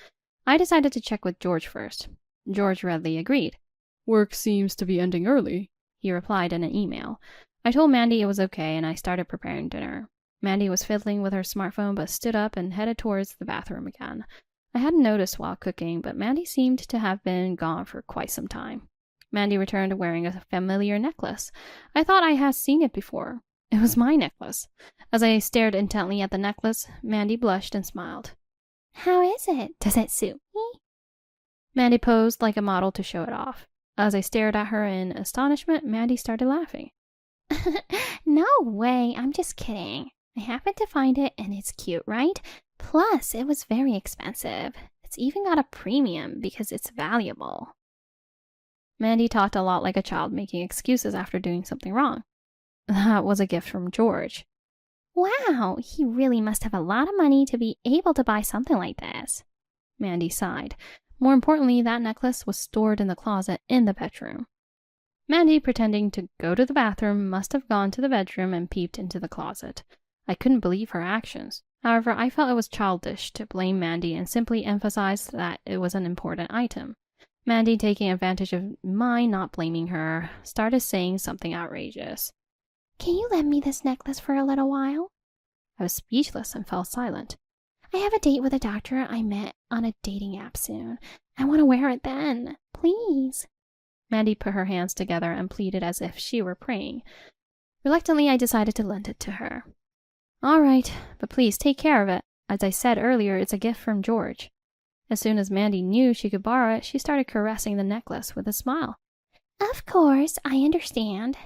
I decided to check with George first. George readily agreed. Work seems to be ending early, he replied in an email. I told Mandy it was okay and I started preparing dinner. Mandy was fiddling with her smartphone but stood up and headed towards the bathroom again. I hadn't noticed while cooking, but Mandy seemed to have been gone for quite some time. Mandy returned wearing a familiar necklace. I thought I had seen it before. It was my necklace. As I stared intently at the necklace, Mandy blushed and smiled. How is it? Does it suit me? Mandy posed like a model to show it off. As I stared at her in astonishment, Mandy started laughing. No way, I'm just kidding. I happened to find it and it's cute, right? Plus, it was very expensive. It's even got a premium because it's valuable. Mandy talked a lot like a child making excuses after doing something wrong. That was a gift from George. Wow, he really must have a lot of money to be able to buy something like this. Mandy sighed. More importantly, that necklace was stored in the closet in the bedroom. Mandy, pretending to go to the bathroom, must have gone to the bedroom and peeped into the closet. I couldn't believe her actions. However, I felt it was childish to blame Mandy and simply emphasized that it was an important item. Mandy, taking advantage of my not blaming her, started saying something outrageous. Can you lend me this necklace for a little while? I was speechless and fell silent. I have a date with a doctor I met on a dating app soon. I want to wear it then. Please. Mandy put her hands together and pleaded as if she were praying. Reluctantly, I decided to lend it to her. All right, but please take care of it. As I said earlier, it's a gift from George. As soon as Mandy knew she could borrow it, she started caressing the necklace with a smile. Of course, I understand.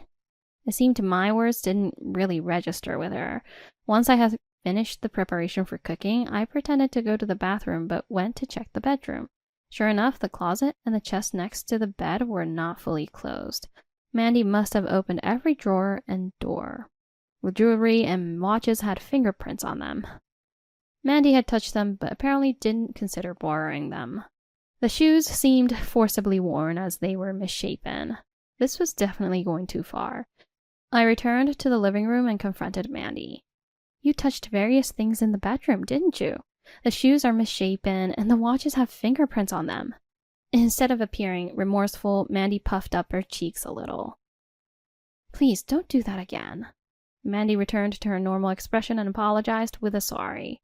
It seemed my words didn't really register with her. Once I had finished the preparation for cooking, I pretended to go to the bathroom but went to check the bedroom. Sure enough, the closet and the chest next to the bed were not fully closed. Mandy must have opened every drawer and door. The jewelry and watches had fingerprints on them. Mandy had touched them but apparently didn't consider borrowing them. The shoes seemed forcibly worn as they were misshapen. This was definitely going too far. I returned to the living room and confronted Mandy. You touched various things in the bedroom, didn't you? The shoes are misshapen and the watches have fingerprints on them. Instead of appearing remorseful, Mandy puffed up her cheeks a little. Please don't do that again. Mandy returned to her normal expression and apologized with a sorry.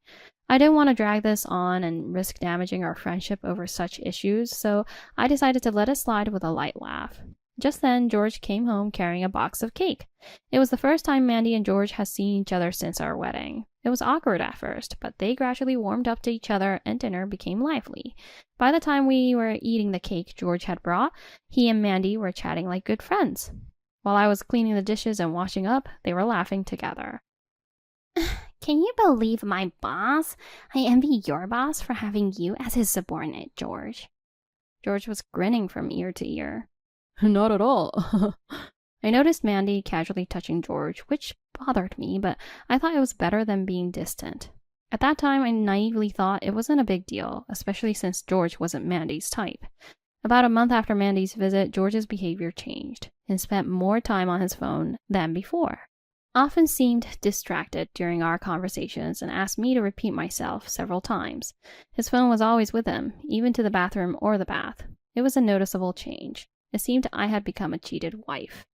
I didn't want to drag this on and risk damaging our friendship over such issues, so I decided to let it slide with a light laugh. Just then, George came home carrying a box of cake. It was the first time Mandy and George had seen each other since our wedding. It was awkward at first, but they gradually warmed up to each other and dinner became lively. By the time we were eating the cake George had brought, he and Mandy were chatting like good friends. While I was cleaning the dishes and washing up, they were laughing together. Can you believe my boss? I envy your boss for having you as his subordinate, George. George was grinning from ear to ear. Not at all. I noticed Mandy casually touching George, which bothered me, but I thought it was better than being distant. At that time, I naively thought it wasn't a big deal, especially since George wasn't Mandy's type. About a month after Mandy's visit, George's behavior changed and spent more time on his phone than before. Often seemed distracted during our conversations and asked me to repeat myself several times. His phone was always with him, even to the bathroom or the bath. It was a noticeable change. It seemed I had become a cheated wife.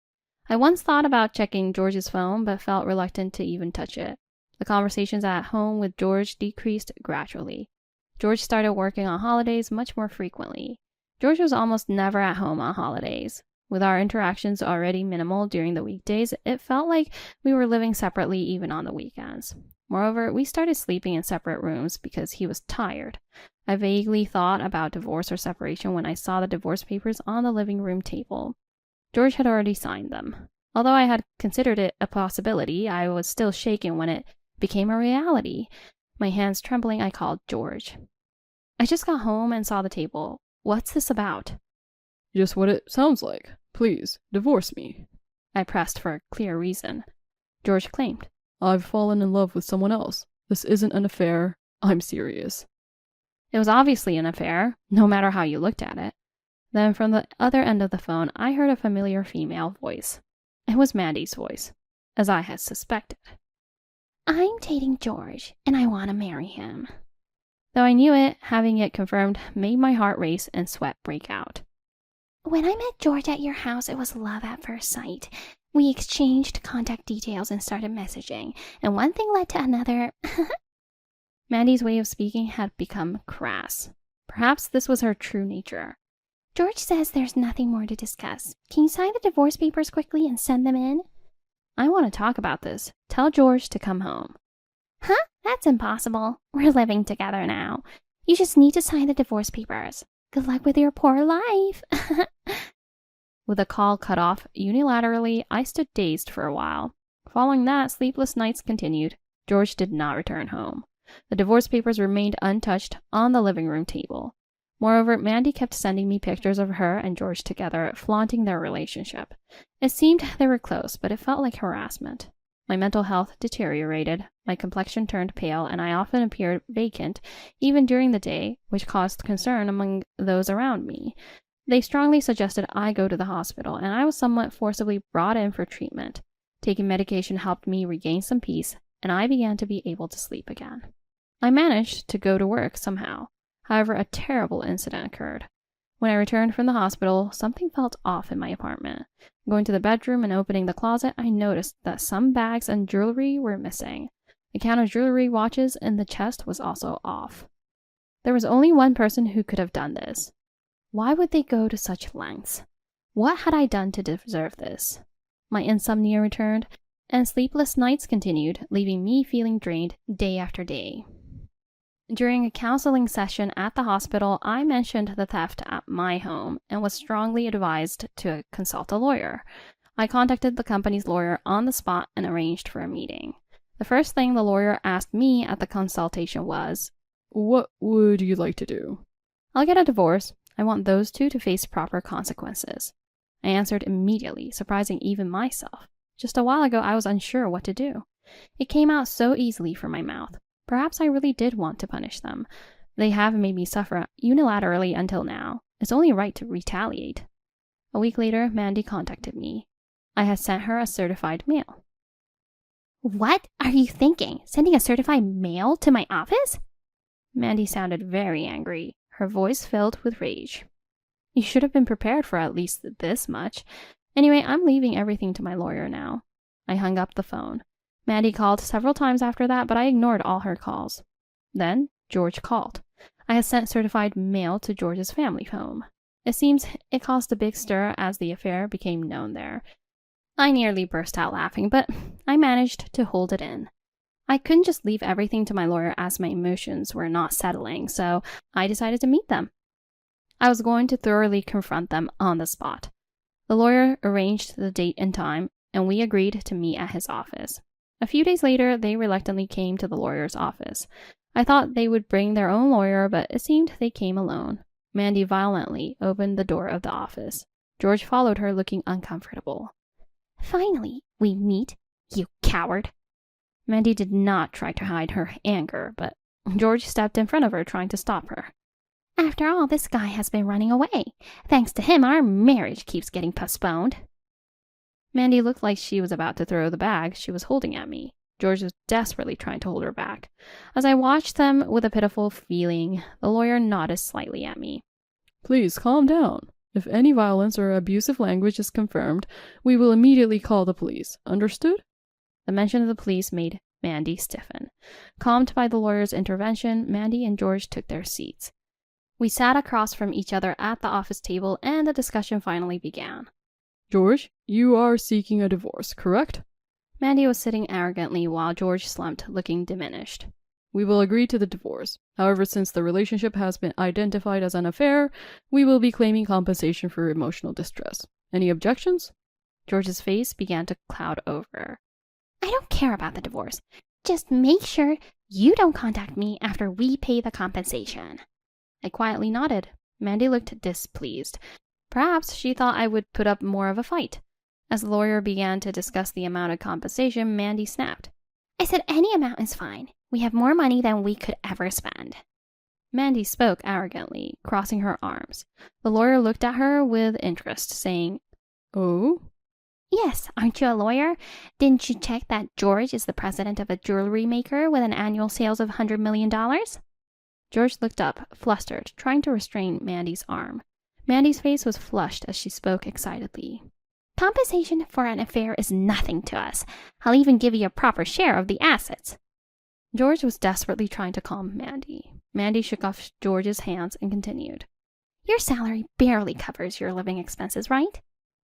I once thought about checking George's phone, but felt reluctant to even touch it. The conversations at home with George decreased gradually. George started working on holidays much more frequently. George was almost never at home on holidays. With our interactions already minimal during the weekdays, it felt like we were living separately even on the weekends. Moreover, we started sleeping in separate rooms because he was tired. I vaguely thought about divorce or separation when I saw the divorce papers on the living room table. George had already signed them. Although I had considered it a possibility, I was still shaken when it became a reality. My hands trembling, I called George. I just got home and saw the table. What's this about? Just what it sounds like. Please, divorce me. I pressed for a clear reason. George claimed. I've fallen in love with someone else. This isn't an affair. I'm serious. It was obviously an affair, no matter how you looked at it. Then from the other end of the phone, I heard a familiar female voice. It was Mandy's voice, as I had suspected. I'm dating George, and I want to marry him. Though I knew it, having it confirmed made my heart race and sweat break out. When I met George at your house, it was love at first sight. We exchanged contact details and started messaging, and one thing led to another. Mandy's way of speaking had become crass. Perhaps this was her true nature. George says there's nothing more to discuss. Can you sign the divorce papers quickly and send them in? I want to talk about this. Tell George to come home. Huh? That's impossible. We're living together now. You just need to sign the divorce papers. Good luck with your poor life. With the call cut off unilaterally, I stood dazed for a while. Following that, sleepless nights continued. George did not return home. The divorce papers remained untouched on the living room table. Moreover, Mandy kept sending me pictures of her and George together, flaunting their relationship. It seemed they were close, but it felt like harassment. My mental health deteriorated, my complexion turned pale, and I often appeared vacant, even during the day, which caused concern among those around me. They strongly suggested I go to the hospital, and I was somewhat forcibly brought in for treatment. Taking medication helped me regain some peace, and I began to be able to sleep again. I managed to go to work somehow. However, a terrible incident occurred. When I returned from the hospital, something felt off in my apartment. Going to the bedroom and opening the closet, I noticed that some bags and jewelry were missing. The count of jewelry watches in the chest was also off. There was only one person who could have done this. Why would they go to such lengths? What had I done to deserve this? My insomnia returned, and sleepless nights continued, leaving me feeling drained day after day. During a counseling session at the hospital, I mentioned the theft at my home and was strongly advised to consult a lawyer. I contacted the company's lawyer on the spot and arranged for a meeting. The first thing the lawyer asked me at the consultation was, What would you like to do? I'll get a divorce. I want those two to face proper consequences. I answered immediately, surprising even myself. Just a while ago, I was unsure what to do. It came out so easily from my mouth. Perhaps I really did want to punish them. They have made me suffer unilaterally until now. It's only right to retaliate. A week later, Mandy contacted me. I had sent her a certified mail. What are you thinking? Sending a certified mail to my office? Mandy sounded very angry, her voice filled with rage. You should have been prepared for at least this much. Anyway, I'm leaving everything to my lawyer now. I hung up the phone. Mandy called several times after that, but I ignored all her calls. Then George called. I had sent certified mail to George's family home. It seems it caused a big stir as the affair became known there. I nearly burst out laughing, but I managed to hold it in. I couldn't just leave everything to my lawyer as my emotions were not settling, so I decided to meet them. I was going to thoroughly confront them on the spot. The lawyer arranged the date and time, and we agreed to meet at his office. A few days later, they reluctantly came to the lawyer's office. I thought they would bring their own lawyer, but it seemed they came alone. Mandy violently opened the door of the office. George followed her, looking uncomfortable. Finally, we meet, you coward. Mandy did not try to hide her anger, but George stepped in front of her, trying to stop her. After all, this guy has been running away. Thanks to him, our marriage keeps getting postponed. Mandy looked like she was about to throw the bag she was holding at me. George was desperately trying to hold her back. As I watched them with a pitiful feeling, the lawyer nodded slightly at me. Please calm down. If any violence or abusive language is confirmed, we will immediately call the police. Understood? The mention of the police made Mandy stiffen. Calmed by the lawyer's intervention, Mandy and George took their seats. We sat across from each other at the office table, and the discussion finally began. George, you are seeking a divorce, correct? Mandy was sitting arrogantly while George slumped, looking diminished. We will agree to the divorce. However, since the relationship has been identified as an affair, we will be claiming compensation for emotional distress. Any objections? George's face began to cloud over. I don't care about the divorce. Just make sure you don't contact me after we pay the compensation. I quietly nodded. Mandy looked displeased. Perhaps she thought I would put up more of a fight. As the lawyer began to discuss the amount of compensation, Mandy snapped. I said any amount is fine. We have more money than we could ever spend. Mandy spoke arrogantly, crossing her arms. The lawyer looked at her with interest, saying, Oh? Yes, aren't you a lawyer? Didn't you check that George is the president of a jewelry maker with an annual sales of $100 million? George looked up, flustered, trying to restrain Mandy's arm. Mandy's face was flushed as she spoke excitedly. Compensation for an affair is nothing to us. I'll even give you a proper share of the assets. George was desperately trying to calm Mandy. Mandy shook off George's hands and continued. Your salary barely covers your living expenses, right?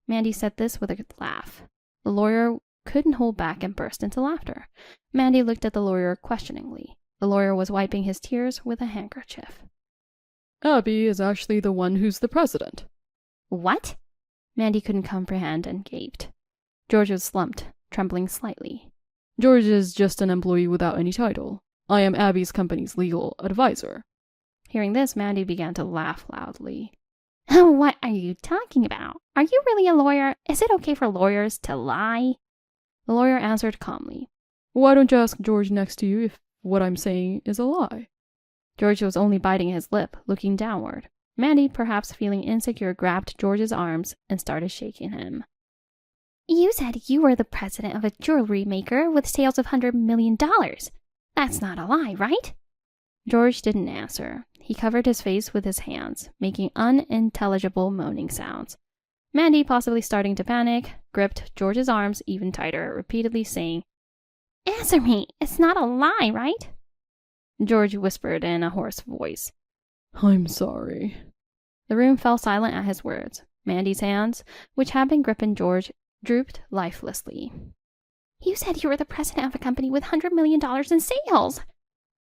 Mandy said this with a laugh. The lawyer couldn't hold back and burst into laughter. Mandy looked at the lawyer questioningly. The lawyer was wiping his tears with a handkerchief. Abby is actually the one who's the president. What? Mandy couldn't comprehend and gaped. George was slumped, trembling slightly. George is just an employee without any title. I am Abby's company's legal advisor. Hearing this, Mandy began to laugh loudly. What are you talking about? Are you really a lawyer? Is it okay for lawyers to lie? The lawyer answered calmly. Why don't you ask George next to you if what I'm saying is a lie? George was only biting his lip, looking downward. Mandy, perhaps feeling insecure, grabbed George's arms and started shaking him. You said you were the president of a jewelry maker with sales of $100 million. That's not a lie, right? George didn't answer. He covered his face with his hands, making unintelligible moaning sounds. Mandy, possibly starting to panic, gripped George's arms even tighter, repeatedly saying, Answer me! It's not a lie, right? George whispered in a hoarse voice. I'm sorry. The room fell silent at his words. Mandy's hands, which had been gripping George, drooped lifelessly. You said you were the president of a company with $100 million in sales.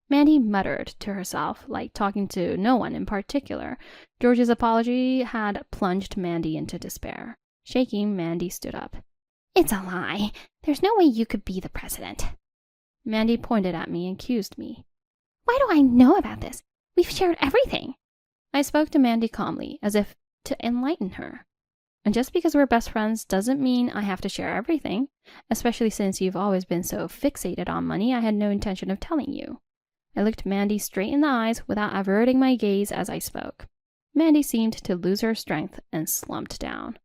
Mandy muttered to herself, like talking to no one in particular. George's apology had plunged Mandy into despair. Shaking, Mandy stood up. It's a lie. There's no way you could be the president. Mandy pointed at me and accused me. Why do I know about this? We've shared everything. I spoke to Mandy calmly, as if to enlighten her. And just because we're best friends doesn't mean I have to share everything, especially since you've always been so fixated on money I had no intention of telling you. I looked Mandy straight in the eyes without averting my gaze as I spoke. Mandy seemed to lose her strength and slumped down.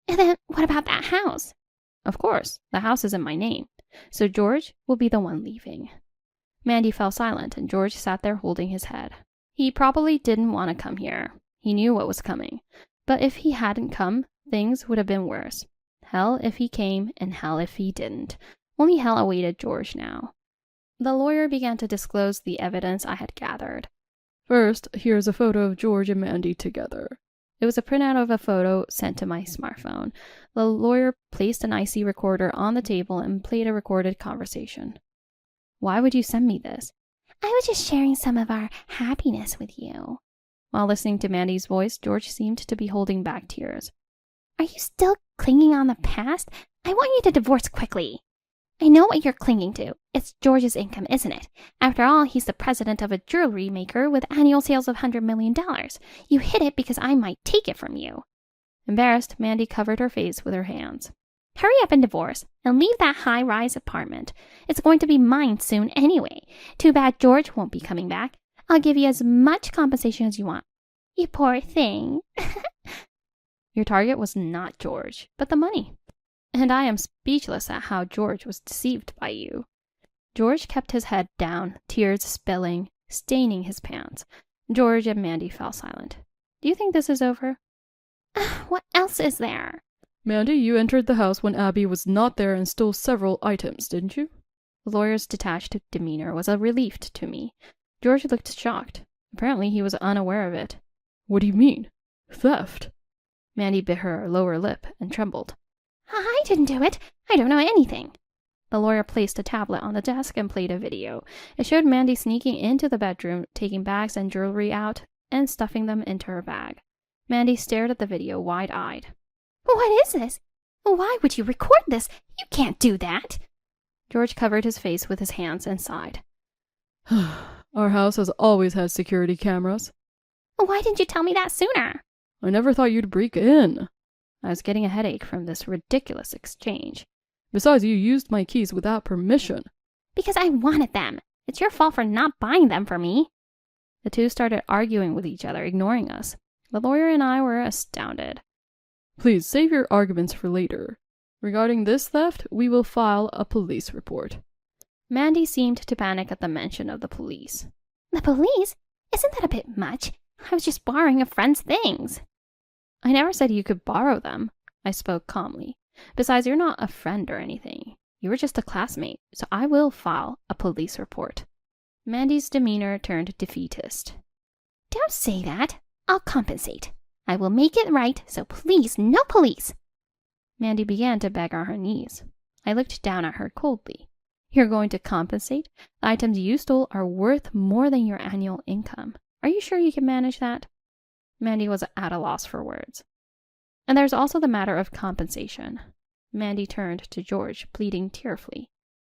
And then what about that house? Of course, the house is in my name, so George will be the one leaving. Mandy fell silent and George sat there holding his head. He probably didn't want to come here. He knew what was coming. But if he hadn't come, things would have been worse. Hell if he came and hell if he didn't. Only hell awaited George now. The lawyer began to disclose the evidence I had gathered. First, here's a photo of George and Mandy together. It was a printout of a photo sent to my smartphone. The lawyer placed an IC recorder on the table and played a recorded conversation. Why would you send me this? I was just sharing some of our happiness with you. While listening to Mandy's voice, George seemed to be holding back tears. Are you still clinging on the past? I want you to divorce quickly. I know what you're clinging to. It's George's income, isn't it? After all, he's the president of a jewelry maker with annual sales of $100 million. You hid it because I might take it from you. Embarrassed, Mandy covered her face with her hands. Hurry up and divorce, and leave that high-rise apartment. It's going to be mine soon anyway. Too bad George won't be coming back. I'll give you as much compensation as you want. You poor thing. Your target was not George, but the money. And I am speechless at how George was deceived by you. George kept his head down, tears spilling, staining his pants. George and Mandy fell silent. Do you think this is over? What else is there? Mandy, you entered the house when Abby was not there and stole several items, didn't you? The lawyer's detached demeanor was a relief to me. George looked shocked. Apparently he was unaware of it. What do you mean? Theft? Mandy bit her lower lip and trembled. I didn't do it. I don't know anything. The lawyer placed a tablet on the desk and played a video. It showed Mandy sneaking into the bedroom, taking bags and jewelry out, and stuffing them into her bag. Mandy stared at the video wide-eyed. What is this? Why would you record this? You can't do that. George covered his face with his hands and sighed. Our house has always had security cameras. Why didn't you tell me that sooner? I never thought you'd break in. I was getting a headache from this ridiculous exchange. Besides, you used my keys without permission. Because I wanted them. It's your fault for not buying them for me. The two started arguing with each other, ignoring us. The lawyer and I were astounded. Please save your arguments for later. Regarding this theft, we will file a police report. Mandy seemed to panic at the mention of the police. The police? Isn't that a bit much? I was just borrowing a friend's things. I never said you could borrow them. I spoke calmly. Besides, you're not a friend or anything. You were just a classmate, so I will file a police report. Mandy's demeanor turned defeatist. Don't say that. I'll compensate. I will make it right, so please, no police. Mandy began to beg on her knees. I looked down at her coldly. You're going to compensate? The items you stole are worth more than your annual income. Are you sure you can manage that? Mandy was at a loss for words. And there's also the matter of compensation. Mandy turned to George, pleading tearfully.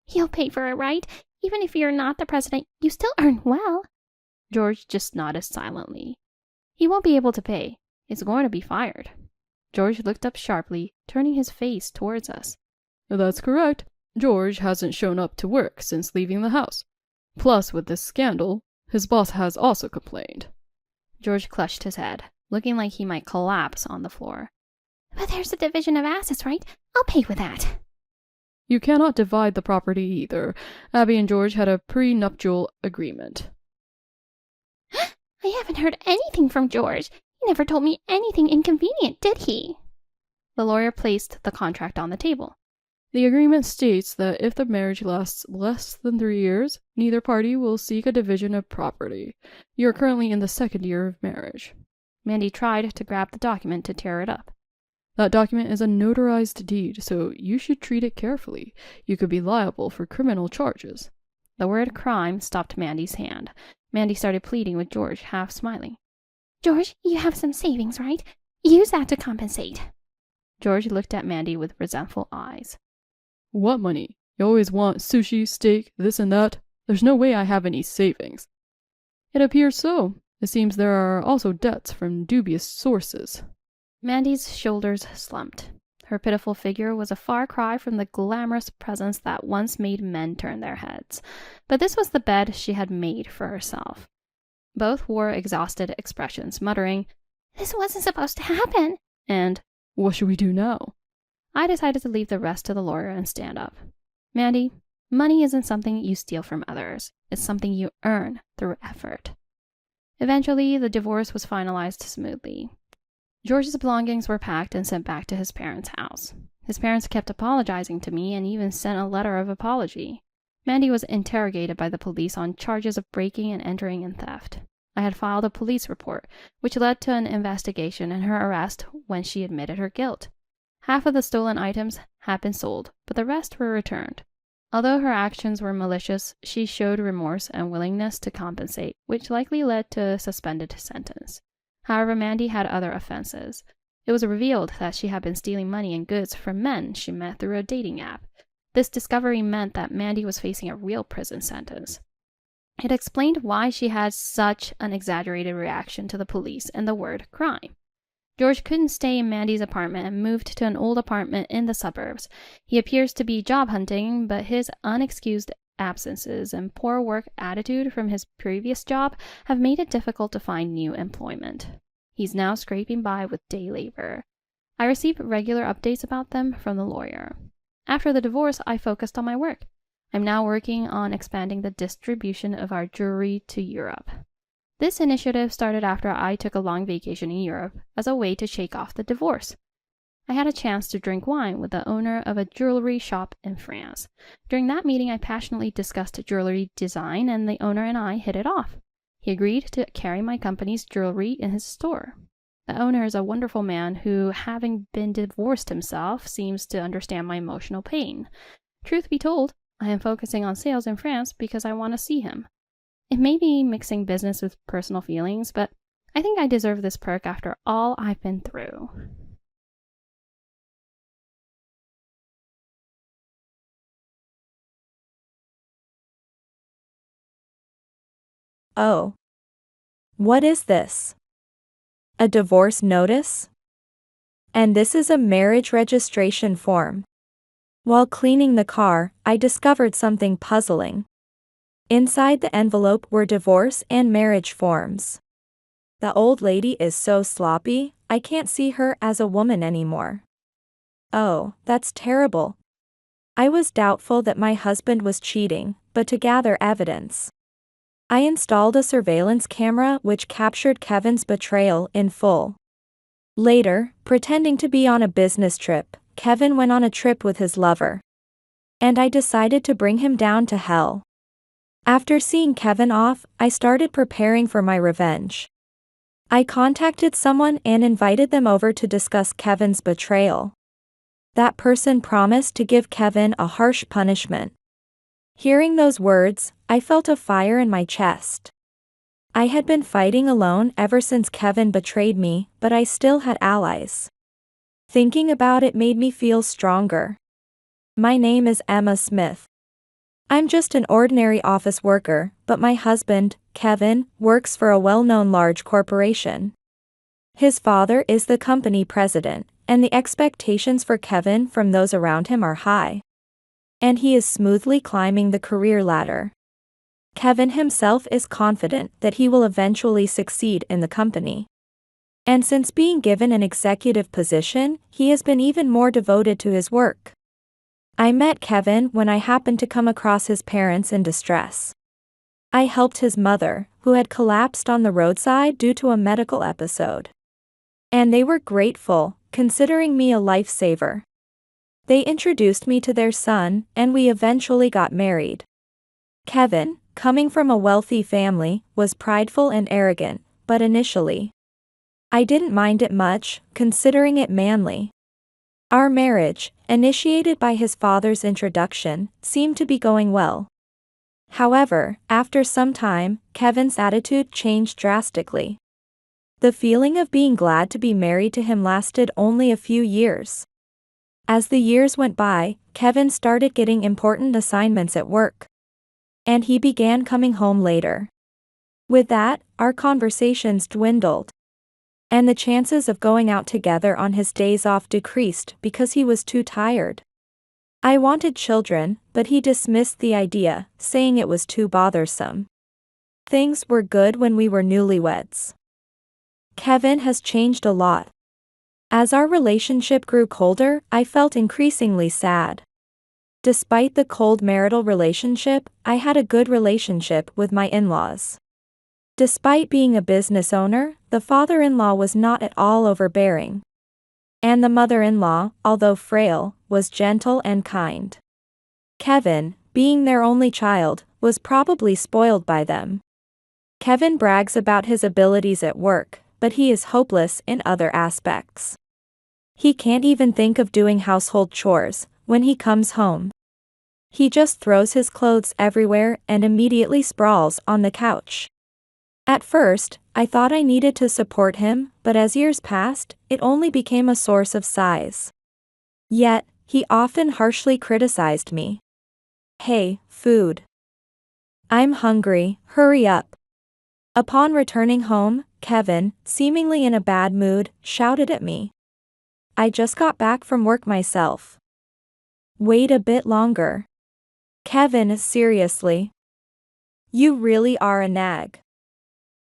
You'll pay for it, right? Even if you're not the president, you still earn well. George just nodded silently. He won't be able to pay. He's going to be fired. George looked up sharply, turning his face towards us. That's correct. George hasn't shown up to work since leaving the house. Plus, with this scandal, his boss has also complained. George clutched his head, looking like he might collapse on the floor. But there's a division of assets, right? I'll pay with that. You cannot divide the property either. Abby and George had a prenuptial agreement. I haven't heard anything from George. He never told me anything inconvenient, did he? The lawyer placed the contract on the table. The agreement states that if the marriage lasts less than 3 years, neither party will seek a division of property. You are currently in the 2nd year of marriage. Mandy tried to grab the document to tear it up. That document is a notarized deed, so you should treat it carefully. You could be liable for criminal charges. The word crime stopped Mandy's hand. Mandy started pleading with George, half smiling. George, you have some savings, right? Use that to compensate. George looked at Mandy with resentful eyes. What money? You always want sushi, steak, this and that. There's no way I have any savings. It appears so. It seems there are also debts from dubious sources. Mandy's shoulders slumped. Her pitiful figure was a far cry from the glamorous presence that once made men turn their heads. But this was the bed she had made for herself. Both wore exhausted expressions, muttering, This wasn't supposed to happen. And, What should we do now? I decided to leave the rest to the lawyer and stand up. Mandy, money isn't something you steal from others. It's something you earn through effort. Eventually, the divorce was finalized smoothly. George's belongings were packed and sent back to his parents' house. His parents kept apologizing to me and even sent a letter of apology. Mandy was interrogated by the police on charges of breaking and entering and theft. I had filed a police report, which led to an investigation and her arrest when she admitted her guilt. Half of the stolen items had been sold, but the rest were returned. Although her actions were malicious, she showed remorse and willingness to compensate, which likely led to a suspended sentence. However, Mandy had other offenses. It was revealed that she had been stealing money and goods from men she met through a dating app. This discovery meant that Mandy was facing a real prison sentence. It explained why she had such an exaggerated reaction to the police and the word crime. George couldn't stay in Mandy's apartment and moved to an old apartment in the suburbs. He appears to be job hunting, but his unexcused absences and poor work attitude from his previous job have made it difficult to find new employment. He's now scraping by with day labor. I receive regular updates about them from the lawyer. After the divorce, I focused on my work. I'm now working on expanding the distribution of our jewelry to Europe. This initiative started after I took a long vacation in Europe as a way to shake off the divorce. I had a chance to drink wine with the owner of a jewelry shop in France. During that meeting, I passionately discussed jewelry design, and the owner and I hit it off. He agreed to carry my company's jewelry in his store. The owner is a wonderful man who, having been divorced himself, seems to understand my emotional pain. Truth be told, I am focusing on sales in France because I want to see him. It may be mixing business with personal feelings, but I think I deserve this perk after all I've been through. Oh. What is this? A divorce notice? And this is a marriage registration form. While cleaning the car, I discovered something puzzling. Inside the envelope were divorce and marriage forms. The old lady is so sloppy, I can't see her as a woman anymore. Oh, that's terrible. I was doubtful that my husband was cheating, but to gather evidence. I installed a surveillance camera which captured Kevin's betrayal in full. Later, pretending to be on a business trip, Kevin went on a trip with his lover. And I decided to bring him down to hell. After seeing Kevin off, I started preparing for my revenge. I contacted someone and invited them over to discuss Kevin's betrayal. That person promised to give Kevin a harsh punishment. Hearing those words, I felt a fire in my chest. I had been fighting alone ever since Kevin betrayed me, but I still had allies. Thinking about it made me feel stronger. My name is Emma Smith. I'm just an ordinary office worker, but my husband, Kevin, works for a well-known large corporation. His father is the company president, and the expectations for Kevin from those around him are high. And he is smoothly climbing the career ladder. Kevin himself is confident that he will eventually succeed in the company. And since being given an executive position, he has been even more devoted to his work. I met Kevin when I happened to come across his parents in distress. I helped his mother, who had collapsed on the roadside due to a medical episode. And they were grateful, considering me a lifesaver. They introduced me to their son, and we eventually got married. Kevin, coming from a wealthy family, was prideful and arrogant, but initially, I didn't mind it much, considering it manly. Our marriage, initiated by his father's introduction, seemed to be going well. However, after some time, Kevin's attitude changed drastically. The feeling of being glad to be married to him lasted only a few years. As the years went by, Kevin started getting important assignments at work. And he began coming home later. With that, our conversations dwindled. And the chances of going out together on his days off decreased because he was too tired. I wanted children, but he dismissed the idea, saying it was too bothersome. Things were good when we were newlyweds. Kevin has changed a lot. As our relationship grew colder, I felt increasingly sad. Despite the cold marital relationship, I had a good relationship with my in-laws. Despite being a business owner, the father-in-law was not at all overbearing. And the mother-in-law, although frail, was gentle and kind. Kevin, being their only child, was probably spoiled by them. Kevin brags about his abilities at work, but he is hopeless in other aspects. He can't even think of doing household chores when he comes home. He just throws his clothes everywhere and immediately sprawls on the couch. At first, I thought I needed to support him, but as years passed, it only became a source of sighs. Yet, he often harshly criticized me. "Hey, food. I'm hungry, hurry up." Upon returning home, Kevin, seemingly in a bad mood, shouted at me. "I just got back from work myself. Wait a bit longer." Kevin, seriously? You really are a nag.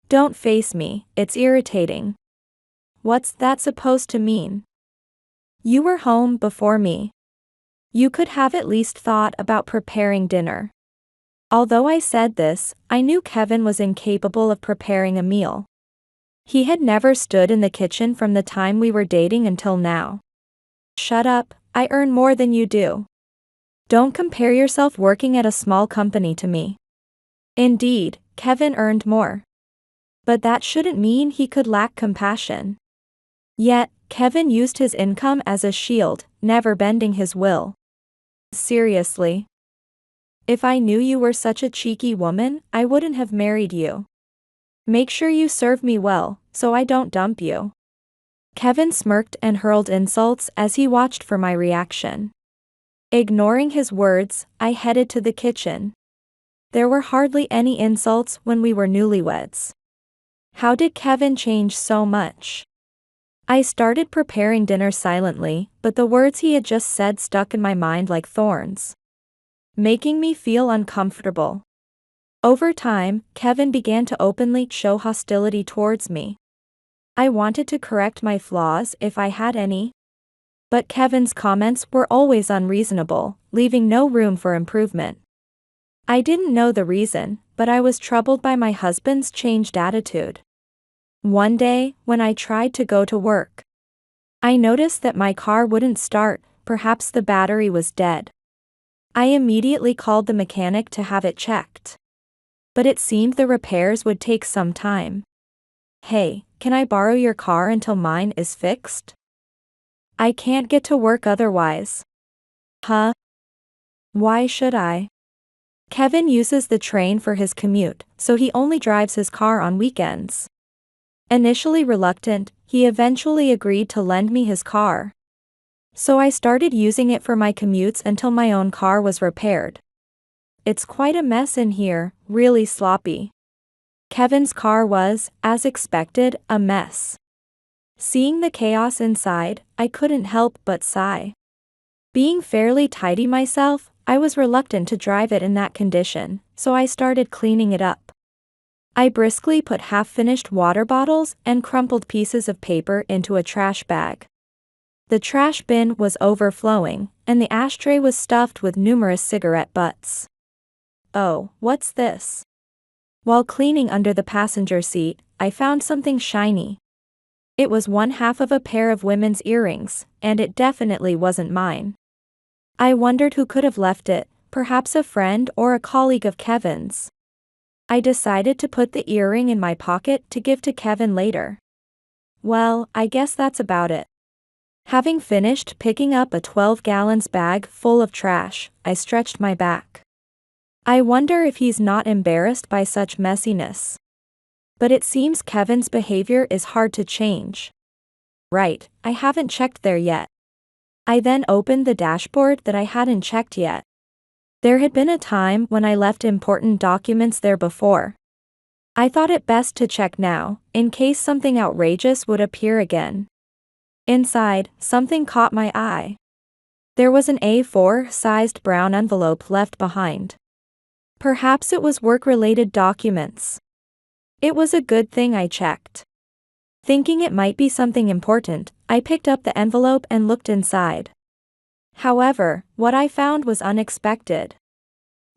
Don't face me, it's irritating. What's that supposed to mean? You were home before me. You could have at least thought about preparing dinner. Although I said this, I knew Kevin was incapable of preparing a meal. He had never stood in the kitchen from the time we were dating until now. Shut up, I earn more than you do. Don't compare yourself working at a small company to me. Indeed, Kevin earned more. But that shouldn't mean he could lack compassion. Yet, Kevin used his income as a shield, never bending his will. Seriously. If I knew you were such a cheeky woman, I wouldn't have married you. Make sure you serve me well, so I don't dump you. Kevin smirked and hurled insults as he watched for my reaction. Ignoring his words, I headed to the kitchen. There were hardly any insults when we were newlyweds. How did Kevin change so much? I started preparing dinner silently, but the words he had just said stuck in my mind like thorns, making me feel uncomfortable. Over time, Kevin began to openly show hostility towards me. I wanted to correct my flaws if I had any. But Kevin's comments were always unreasonable, leaving no room for improvement. I didn't know the reason, but I was troubled by my husband's changed attitude. One day, when I tried to go to work, I noticed that my car wouldn't start, perhaps the battery was dead. I immediately called the mechanic to have it checked. But it seemed the repairs would take some time. Hey, can I borrow your car until mine is fixed? I can't get to work otherwise. Huh? Why should I? Kevin uses the train for his commute, so he only drives his car on weekends. Initially reluctant, he eventually agreed to lend me his car. So I started using it for my commutes until my own car was repaired. It's quite a mess in here, really sloppy. Kevin's car was, as expected, a mess. Seeing the chaos inside, I couldn't help but sigh. Being fairly tidy myself, I was reluctant to drive it in that condition, so I started cleaning it up. I briskly put half-finished water bottles and crumpled pieces of paper into a trash bag. The trash bin was overflowing, and the ashtray was stuffed with numerous cigarette butts. Oh, what's this? While cleaning under the passenger seat, I found something shiny. It was one half of a pair of women's earrings, and it definitely wasn't mine. I wondered who could have left it, perhaps a friend or a colleague of Kevin's. I decided to put the earring in my pocket to give to Kevin later. Well, I guess that's about it. Having finished picking up a 12-gallons bag full of trash, I stretched my back. I wonder if he's not embarrassed by such messiness. But it seems Kevin's behavior is hard to change. Right, I haven't checked there yet. I then opened the dashboard that I hadn't checked yet. There had been a time when I left important documents there before. I thought it best to check now, in case something outrageous would appear again. Inside, something caught my eye. There was an A4-sized brown envelope left behind. Perhaps it was work-related documents. It was a good thing I checked. Thinking it might be something important, I picked up the envelope and looked inside. However, what I found was unexpected.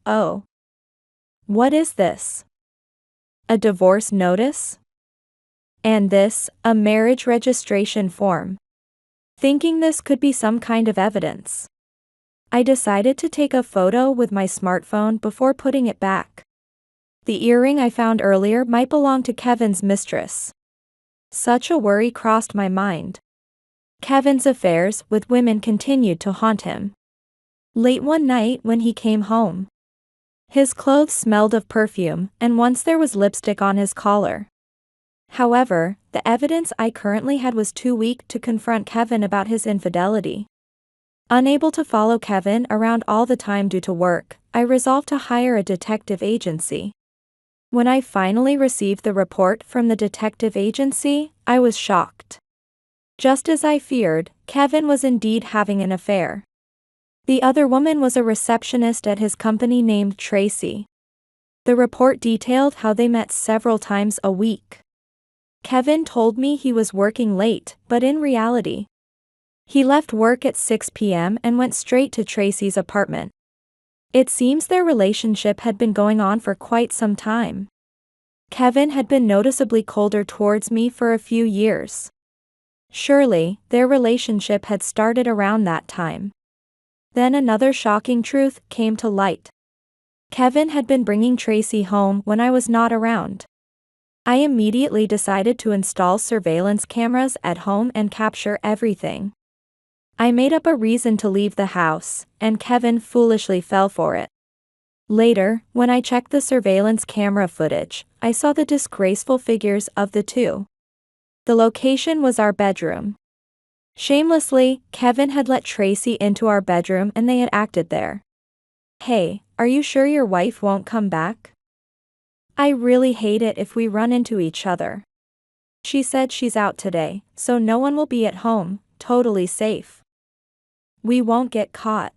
Oh. What is this? A divorce notice? And this, a marriage registration form. Thinking this could be some kind of evidence, I decided to take a photo with my smartphone before putting it back. The earring I found earlier might belong to Kevin's mistress. Such a worry crossed my mind. Kevin's affairs with women continued to haunt him. Late one night when he came home, his clothes smelled of perfume, and once there was lipstick on his collar. However, the evidence I currently had was too weak to confront Kevin about his infidelity. Unable to follow Kevin around all the time due to work, I resolved to hire a detective agency. When I finally received the report from the detective agency, I was shocked. Just as I feared, Kevin was indeed having an affair. The other woman was a receptionist at his company named Tracy. The report detailed how they met several times a week. Kevin told me he was working late, but in reality, he left work at 6 p.m. and went straight to Tracy's apartment. It seems their relationship had been going on for quite some time. Kevin had been noticeably colder towards me for a few years. Surely, their relationship had started around that time. Then another shocking truth came to light. Kevin had been bringing Tracy home when I was not around. I immediately decided to install surveillance cameras at home and capture everything. I made up a reason to leave the house, and Kevin foolishly fell for it. Later, when I checked the surveillance camera footage, I saw the disgraceful figures of the two. The location was our bedroom. Shamelessly, Kevin had let Tracy into our bedroom and they had acted there. Hey, are you sure your wife won't come back? I really hate it if we run into each other. She said she's out today, so no one will be at home, totally safe. We won't get caught.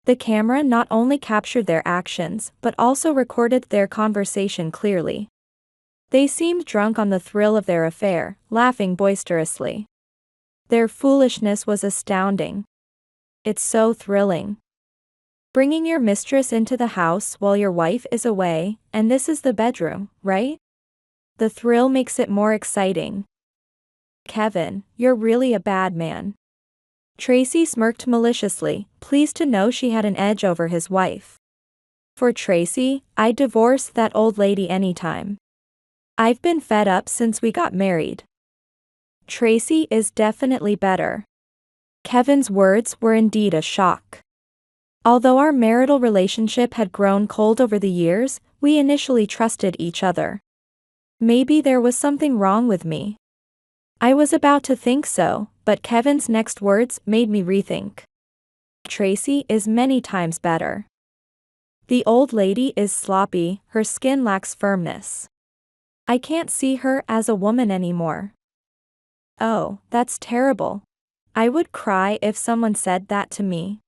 The camera not only captured their actions, but also recorded their conversation clearly. They seemed drunk on the thrill of their affair, laughing boisterously. Their foolishness was astounding. It's so thrilling. Bringing your mistress into the house while your wife is away, and this is the bedroom, right? The thrill makes it more exciting. Kevin, you're really a bad man. Tracy smirked maliciously, pleased to know she had an edge over his wife. For Tracy, I'd divorce that old lady anytime. I've been fed up since we got married. Tracy is definitely better. Kevin's words were indeed a shock. Although our marital relationship had grown cold over the years, we initially trusted each other. Maybe there was something wrong with me. I was about to think so, but Kevin's next words made me rethink. Tracy is many times better. The old lady is sloppy, her skin lacks firmness. I can't see her as a woman anymore. Oh, that's terrible. I would cry if someone said that to me.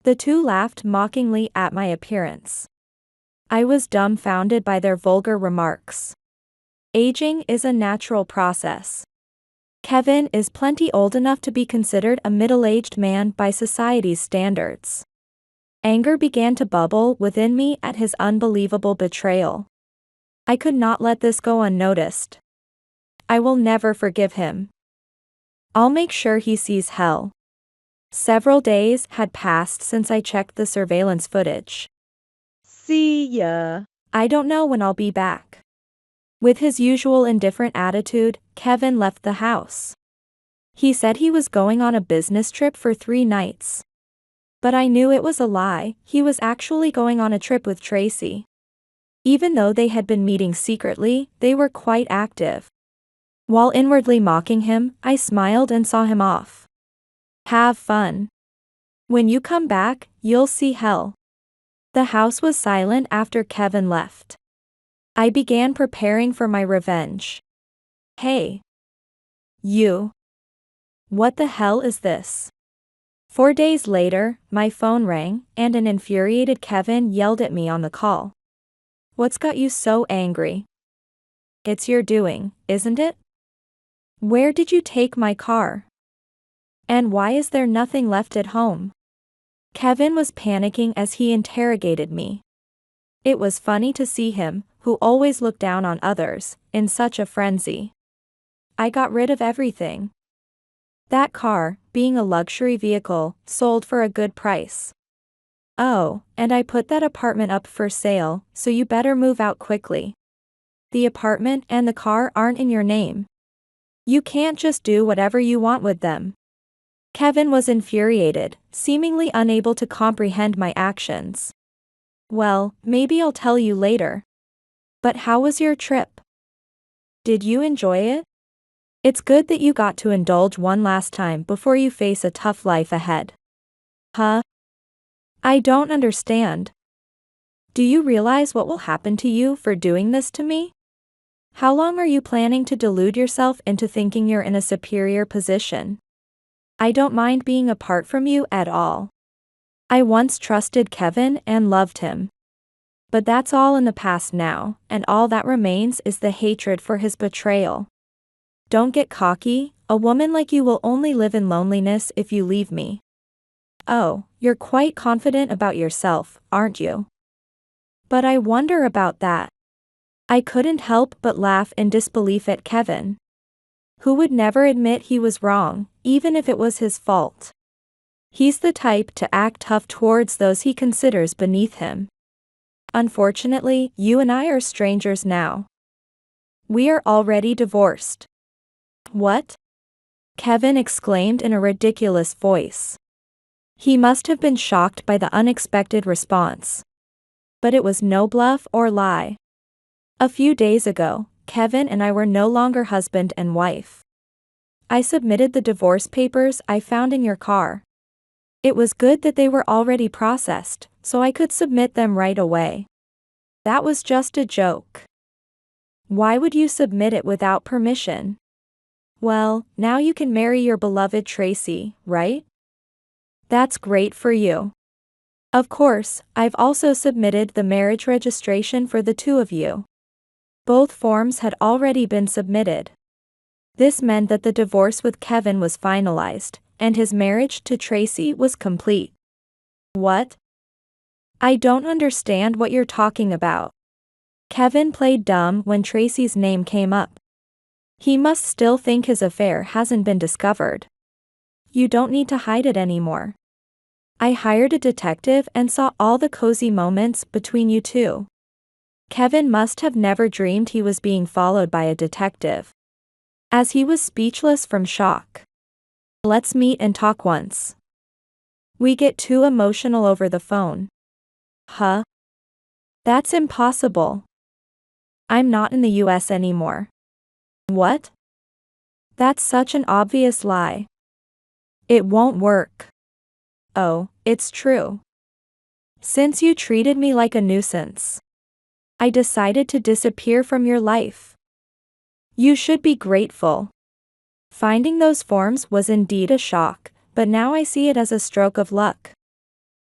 The two laughed mockingly at my appearance. I was dumbfounded by their vulgar remarks. Aging is a natural process. Kevin is plenty old enough to be considered a middle-aged man by society's standards. Anger began to bubble within me at his unbelievable betrayal. I could not let this go unnoticed. I will never forgive him. I'll make sure he sees hell. Several days had passed since I checked the surveillance footage. See ya. I don't know when I'll be back. With his usual indifferent attitude, Kevin left the house. He said he was going on a business trip for 3 nights. But I knew it was a lie, he was actually going on a trip with Tracy. Even though they had been meeting secretly, they were quite active. While inwardly mocking him, I smiled and saw him off. Have fun. When you come back, you'll see hell. The house was silent after Kevin left. I began preparing for my revenge. Hey. You. What the hell is this? 4 days later, my phone rang, and an infuriated Kevin yelled at me on the call. What's got you so angry? It's your doing, isn't it? Where did you take my car? And why is there nothing left at home? Kevin was panicking as he interrogated me. It was funny to see him, who always looked down on others, in such a frenzy. I got rid of everything. That car, being a luxury vehicle, sold for a good price. Oh, and I put that apartment up for sale, so you better move out quickly. The apartment and the car aren't in your name. You can't just do whatever you want with them. Kevin was infuriated, seemingly unable to comprehend my actions. Well, maybe I'll tell you later. But how was your trip? Did you enjoy it? It's good that you got to indulge one last time before you face a tough life ahead. Huh? I don't understand. Do you realize what will happen to you for doing this to me? How long are you planning to delude yourself into thinking you're in a superior position? I don't mind being apart from you at all. I once trusted Kevin and loved him. But that's all in the past now, and all that remains is the hatred for his betrayal. Don't get cocky, a woman like you will only live in loneliness if you leave me. Oh, you're quite confident about yourself, aren't you? But I wonder about that. I couldn't help but laugh in disbelief at Kevin. Who would never admit he was wrong, even if it was his fault? He's the type to act tough towards those he considers beneath him. Unfortunately, you and I are strangers now. We are already divorced. What? Kevin exclaimed in a ridiculous voice. He must have been shocked by the unexpected response. But it was no bluff or lie. A few days ago, Kevin and I were no longer husband and wife. I submitted the divorce papers I found in your car. It was good that they were already processed, so I could submit them right away. That was just a joke. Why would you submit it without permission? Well, now you can marry your beloved Tracy, right? That's great for you. Of course, I've also submitted the marriage registration for the two of you. Both forms had already been submitted. This meant that the divorce with Kevin was finalized, and his marriage to Tracy was complete. What? I don't understand what you're talking about. Kevin played dumb when Tracy's name came up. He must still think his affair hasn't been discovered. You don't need to hide it anymore. I hired a detective and saw all the cozy moments between you two. Kevin must have never dreamed he was being followed by a detective, as he was speechless from shock. Let's meet and talk once. We get too emotional over the phone. Huh? That's impossible. I'm not in the US anymore. What? That's such an obvious lie. It won't work. Oh, it's true. Since you treated me like a nuisance, I decided to disappear from your life. You should be grateful. Finding those forms was indeed a shock, but now I see it as a stroke of luck.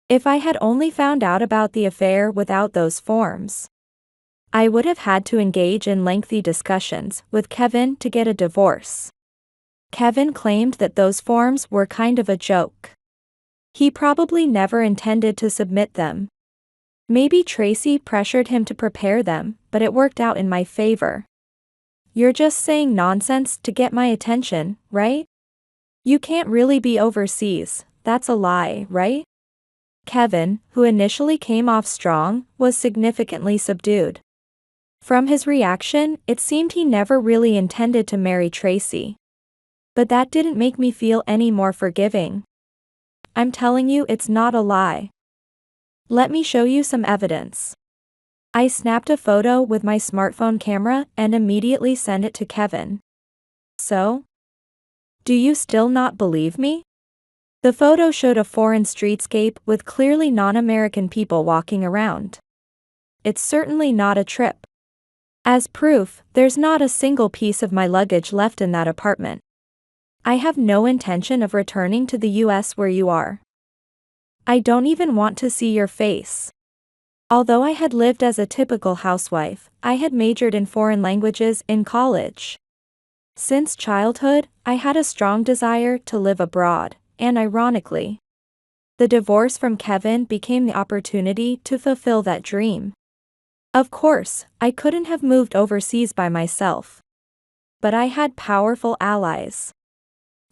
If I had only found out about the affair without those forms, I would have had to engage in lengthy discussions with Kevin to get a divorce. Kevin claimed that those forms were kind of a joke. He probably never intended to submit them. Maybe Tracy pressured him to prepare them, but it worked out in my favor. You're just saying nonsense to get my attention, right? You can't really be overseas, that's a lie, right? Kevin, who initially came off strong, was significantly subdued. From his reaction, it seemed he never really intended to marry Tracy. But that didn't make me feel any more forgiving. I'm telling you it's not a lie. Let me show you some evidence. I snapped a photo with my smartphone camera and immediately sent it to Kevin. So? Do you still not believe me? The photo showed a foreign streetscape with clearly non-American people walking around. It's certainly not a trip. As proof, there's not a single piece of my luggage left in that apartment. I have no intention of returning to the US where you are. I don't even want to see your face. Although I had lived as a typical housewife, I had majored in foreign languages in college. Since childhood, I had a strong desire to live abroad, and ironically, the divorce from Kevin became the opportunity to fulfill that dream. Of course, I couldn't have moved overseas by myself. But I had powerful allies.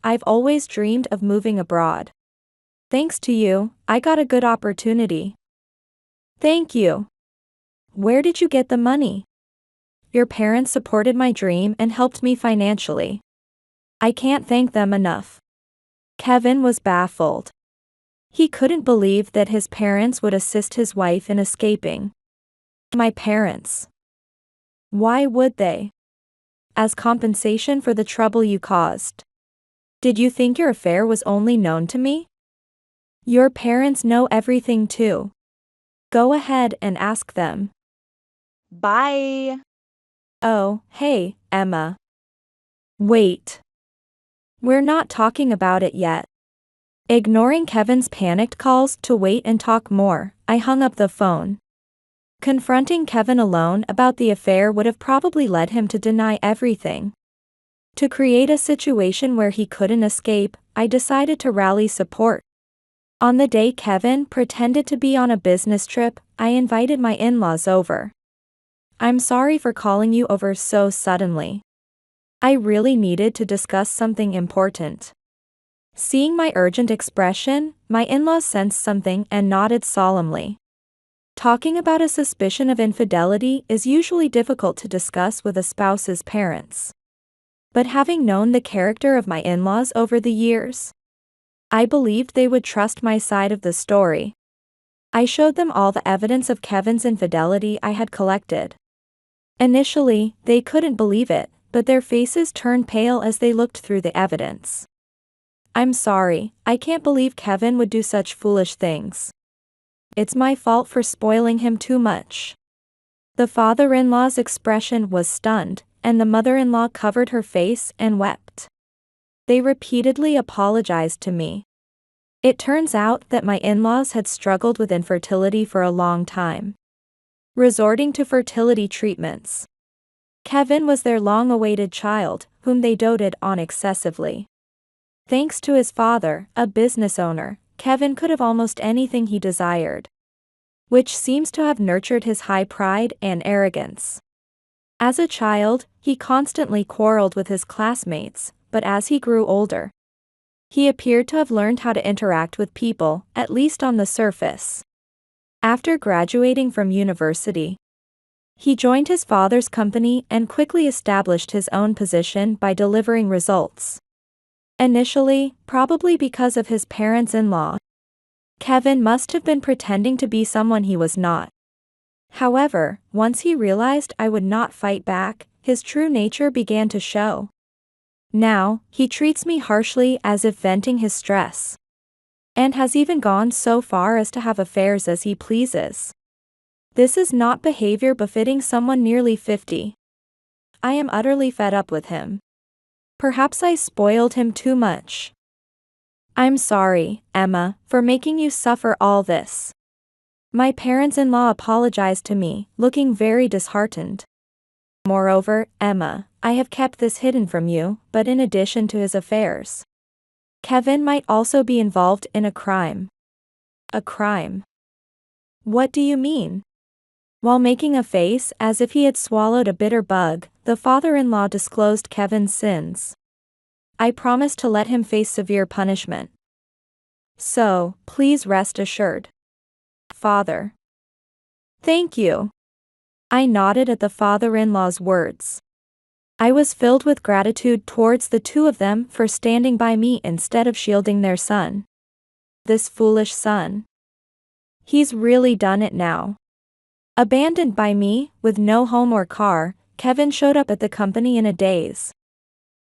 I've always dreamed of moving abroad. Thanks to you, I got a good opportunity. Thank you. Where did you get the money? Your parents supported my dream and helped me financially. I can't thank them enough. Kevin was baffled. He couldn't believe that his parents would assist his wife in escaping. My parents. Why would they? As compensation for the trouble you caused. Did you think your affair was only known to me? Your parents know everything too. Go ahead and ask them. Bye. Oh, hey, Emma. Wait. We're not talking about it yet. Ignoring Kevin's panicked calls to wait and talk more, I hung up the phone. Confronting Kevin alone about the affair would have probably led him to deny everything. To create a situation where he couldn't escape, I decided to rally support. On the day Kevin pretended to be on a business trip, I invited my in-laws over. I'm sorry for calling you over so suddenly. I really needed to discuss something important. Seeing my urgent expression, my in-laws sensed something and nodded solemnly. Talking about a suspicion of infidelity is usually difficult to discuss with a spouse's parents. But having known the character of my in-laws over the years, I believed they would trust my side of the story. I showed them all the evidence of Kevin's infidelity I had collected. Initially, they couldn't believe it, but their faces turned pale as they looked through the evidence. I'm sorry, I can't believe Kevin would do such foolish things. It's my fault for spoiling him too much. The father-in-law's expression was stunned, and the mother-in-law covered her face and wept. They repeatedly apologized to me. It turns out that my in-laws had struggled with infertility for a long time, resorting to fertility treatments. Kevin was their long-awaited child, whom they doted on excessively. Thanks to his father, a business owner, Kevin could have almost anything he desired. which seems to have nurtured his high pride and arrogance. As a child, he constantly quarreled with his classmates, but as he grew older, he appeared to have learned how to interact with people, at least on the surface. After graduating from university, he joined his father's company and quickly established his own position by delivering results. Initially, probably because of his parents-in-law, Kevin must have been pretending to be someone he was not. However, once he realized I would not fight back, his true nature began to show. Now, he treats me harshly as if venting his stress, and has even gone so far as to have affairs as he pleases. This is not behavior befitting someone nearly 50. I am utterly fed up with him. Perhaps I spoiled him too much. I'm sorry, Emma, for making you suffer all this. My parents-in-law apologized to me, looking very disheartened. Moreover, Emma, I have kept this hidden from you, but in addition to his affairs, Kevin might also be involved in a crime. A crime? What do you mean? While making a face as if he had swallowed a bitter bug, the father-in-law disclosed Kevin's sins. I promised to let him face severe punishment. So, please rest assured. Father. Thank you. I nodded at the father-in-law's words. I was filled with gratitude towards the two of them for standing by me instead of shielding their son. This foolish son. He's really done it now. Abandoned by me, with no home or car, Kevin showed up at the company in a daze,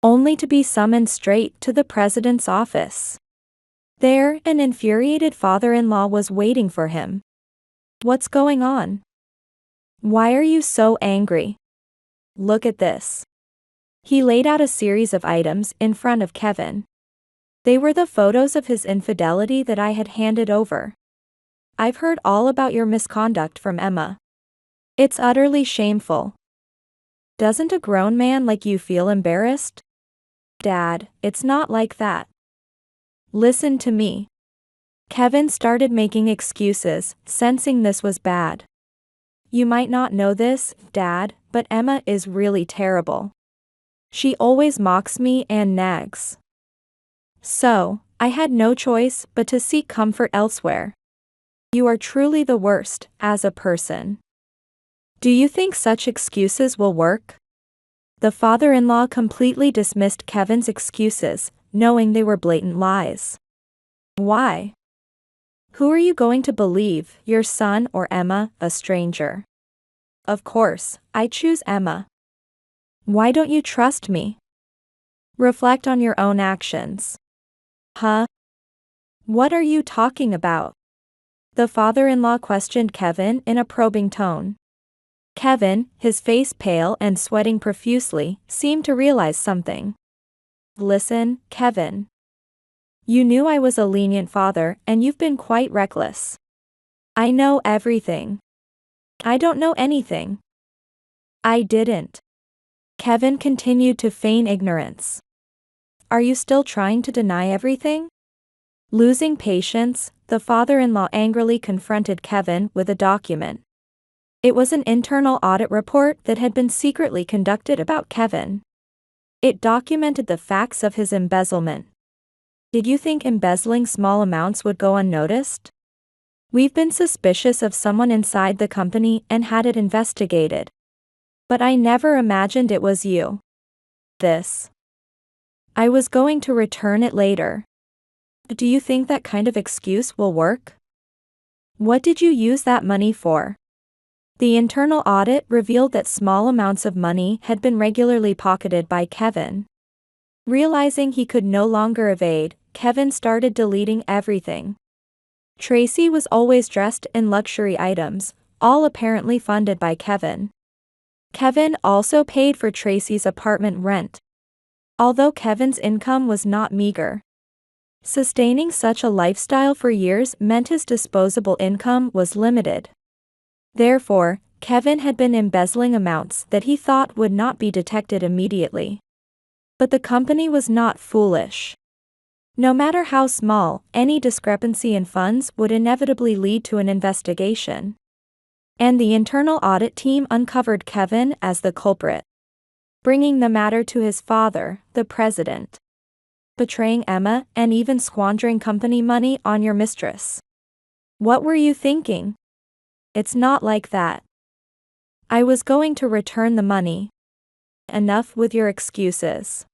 only to be summoned straight to the president's office. There, an infuriated father-in-law was waiting for him. What's going on? Why are you so angry? Look at this. He laid out a series of items in front of Kevin. They were the photos of his infidelity that I had handed over. I've heard all about your misconduct from Emma. It's utterly shameful. Doesn't a grown man like you feel embarrassed? Dad, it's not like that. Listen to me. Kevin started making excuses, sensing this was bad. You might not know this, Dad, but Emma is really terrible. She always mocks me and nags. So, I had no choice but to seek comfort elsewhere. You are truly the worst, as a person. Do you think such excuses will work? The father-in-law completely dismissed Kevin's excuses, knowing they were blatant lies. Why? Who are you going to believe, your son or Emma, a stranger? Of course, I choose Emma. Why don't you trust me? Reflect on your own actions. Huh? What are you talking about? The father-in-law questioned Kevin in a probing tone. Kevin, his face pale and sweating profusely, seemed to realize something. Listen, Kevin. You knew I was a lenient father and you've been quite reckless. I know everything. I don't know anything. I didn't. Kevin continued to feign ignorance. Are you still trying to deny everything? Losing patience, the father-in-law angrily confronted Kevin with a document. It was an internal audit report that had been secretly conducted about Kevin. It documented the facts of his embezzlement. Did you think embezzling small amounts would go unnoticed? We've been suspicious of someone inside the company and had it investigated. But I never imagined it was you. This. I was going to return it later. Do you think that kind of excuse will work? What did you use that money for? The internal audit revealed that small amounts of money had been regularly pocketed by Kevin. Realizing he could no longer evade, Kevin started deleting everything. Tracy was always dressed in luxury items, all apparently funded by Kevin. Kevin also paid for Tracy's apartment rent. Although Kevin's income was not meager, sustaining such a lifestyle for years meant his disposable income was limited. Therefore, Kevin had been embezzling amounts that he thought would not be detected immediately. But the company was not foolish. No matter how small, any discrepancy in funds would inevitably lead to an investigation. And the internal audit team uncovered Kevin as the culprit, bringing the matter to his father, the president. Betraying Emma and even squandering company money on your mistress. What were you thinking? It's not like that. I was going to return the money. Enough with your excuses.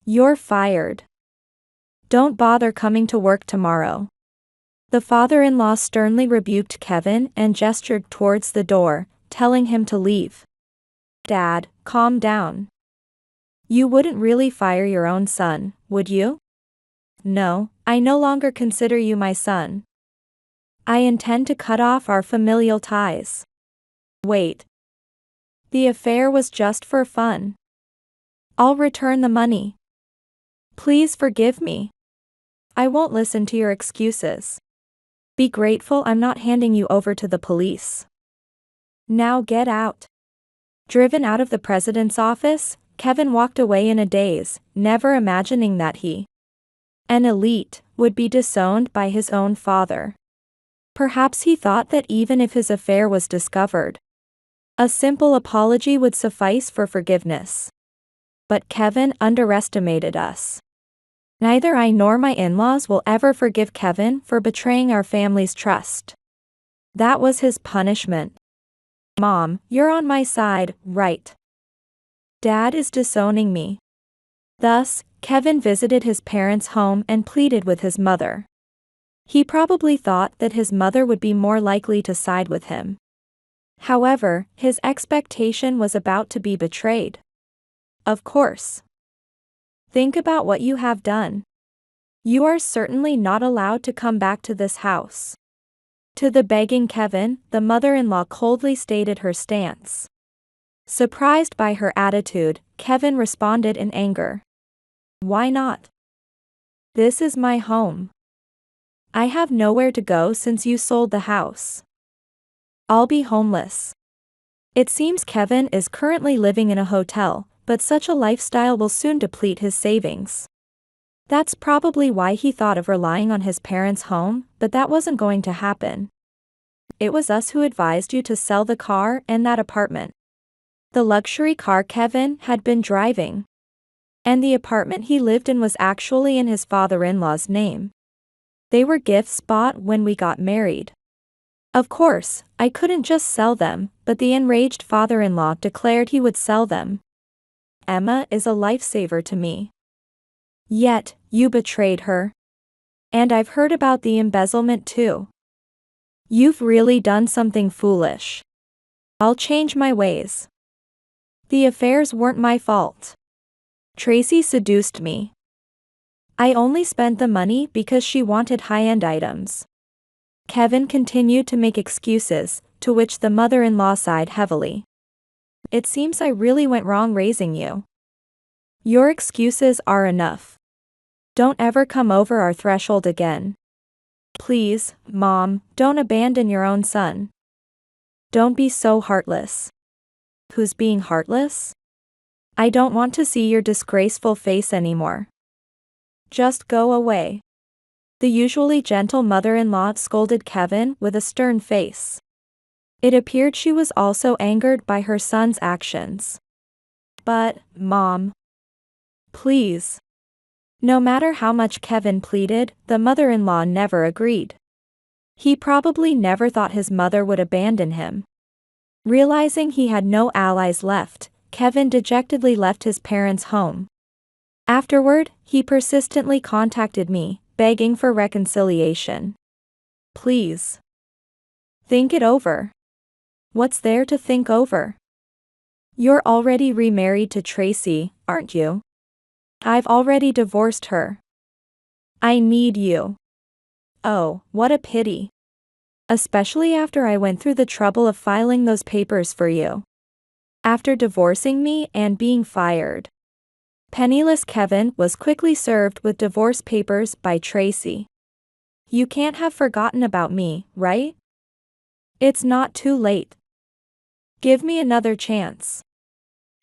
You're fired. Don't bother coming to work tomorrow. The father-in-law sternly rebuked Kevin and gestured towards the door, telling him to leave. Dad, calm down. You wouldn't really fire your own son, would you? No, I no longer consider you my son. I intend to cut off our familial ties. Wait. The affair was just for fun. I'll return the money. Please forgive me. I won't listen to your excuses. Be grateful I'm not handing you over to the police. Now get out. Driven out of the president's office, Kevin walked away in a daze, never imagining that he, an elite, would be disowned by his own father. Perhaps he thought that even if his affair was discovered, a simple apology would suffice for forgiveness. But Kevin underestimated us. Neither I nor my in-laws will ever forgive Kevin for betraying our family's trust. That was his punishment. Mom, you're on my side, right? Dad is disowning me. Thus, Kevin visited his parents' home and pleaded with his mother. He probably thought that his mother would be more likely to side with him. However, his expectation was about to be betrayed. Of course. Think about what you have done. You are certainly not allowed to come back to this house. To the begging Kevin, the mother-in-law coldly stated her stance. Surprised by her attitude, Kevin responded in anger. Why not? This is my home. I have nowhere to go since you sold the house. I'll be homeless. It seems Kevin is currently living in a hotel, but such a lifestyle will soon deplete his savings. That's probably why he thought of relying on his parents' home, but that wasn't going to happen. It was us who advised you to sell the car and that apartment. The luxury car Kevin had been driving. And the apartment he lived in was actually in his father-in-law's name. They were gifts bought when we got married. Of course, I couldn't just sell them, but the enraged father-in-law declared he would sell them. Emma is a lifesaver to me. Yet, you betrayed her. And I've heard about the embezzlement too. You've really done something foolish. I'll change my ways. The affairs weren't my fault. Tracy seduced me. I only spent the money because she wanted high-end items. Kevin continued to make excuses, to which the mother-in-law sighed heavily. It seems I really went wrong raising you. Your excuses are enough. Don't ever come over our threshold again. Please, Mom, don't abandon your own son. Don't be so heartless. Who's being heartless? I don't want to see your disgraceful face anymore. Just go away. The usually gentle mother-in-law scolded Kevin with a stern face. It appeared she was also angered by her son's actions. But, Mom. Please. No matter how much Kevin pleaded, the mother-in-law never agreed. He probably never thought his mother would abandon him. Realizing he had no allies left, Kevin dejectedly left his parents' home. Afterward, he persistently contacted me, begging for reconciliation. Please. Think it over. What's there to think over? You're already remarried to Tracy, aren't you? I've already divorced her. I need you. Oh, what a pity. Especially after I went through the trouble of filing those papers for you. After divorcing me and being fired. Penniless Kevin was quickly served with divorce papers by Tracy. You can't have forgotten about me, right? It's not too late. Give me another chance.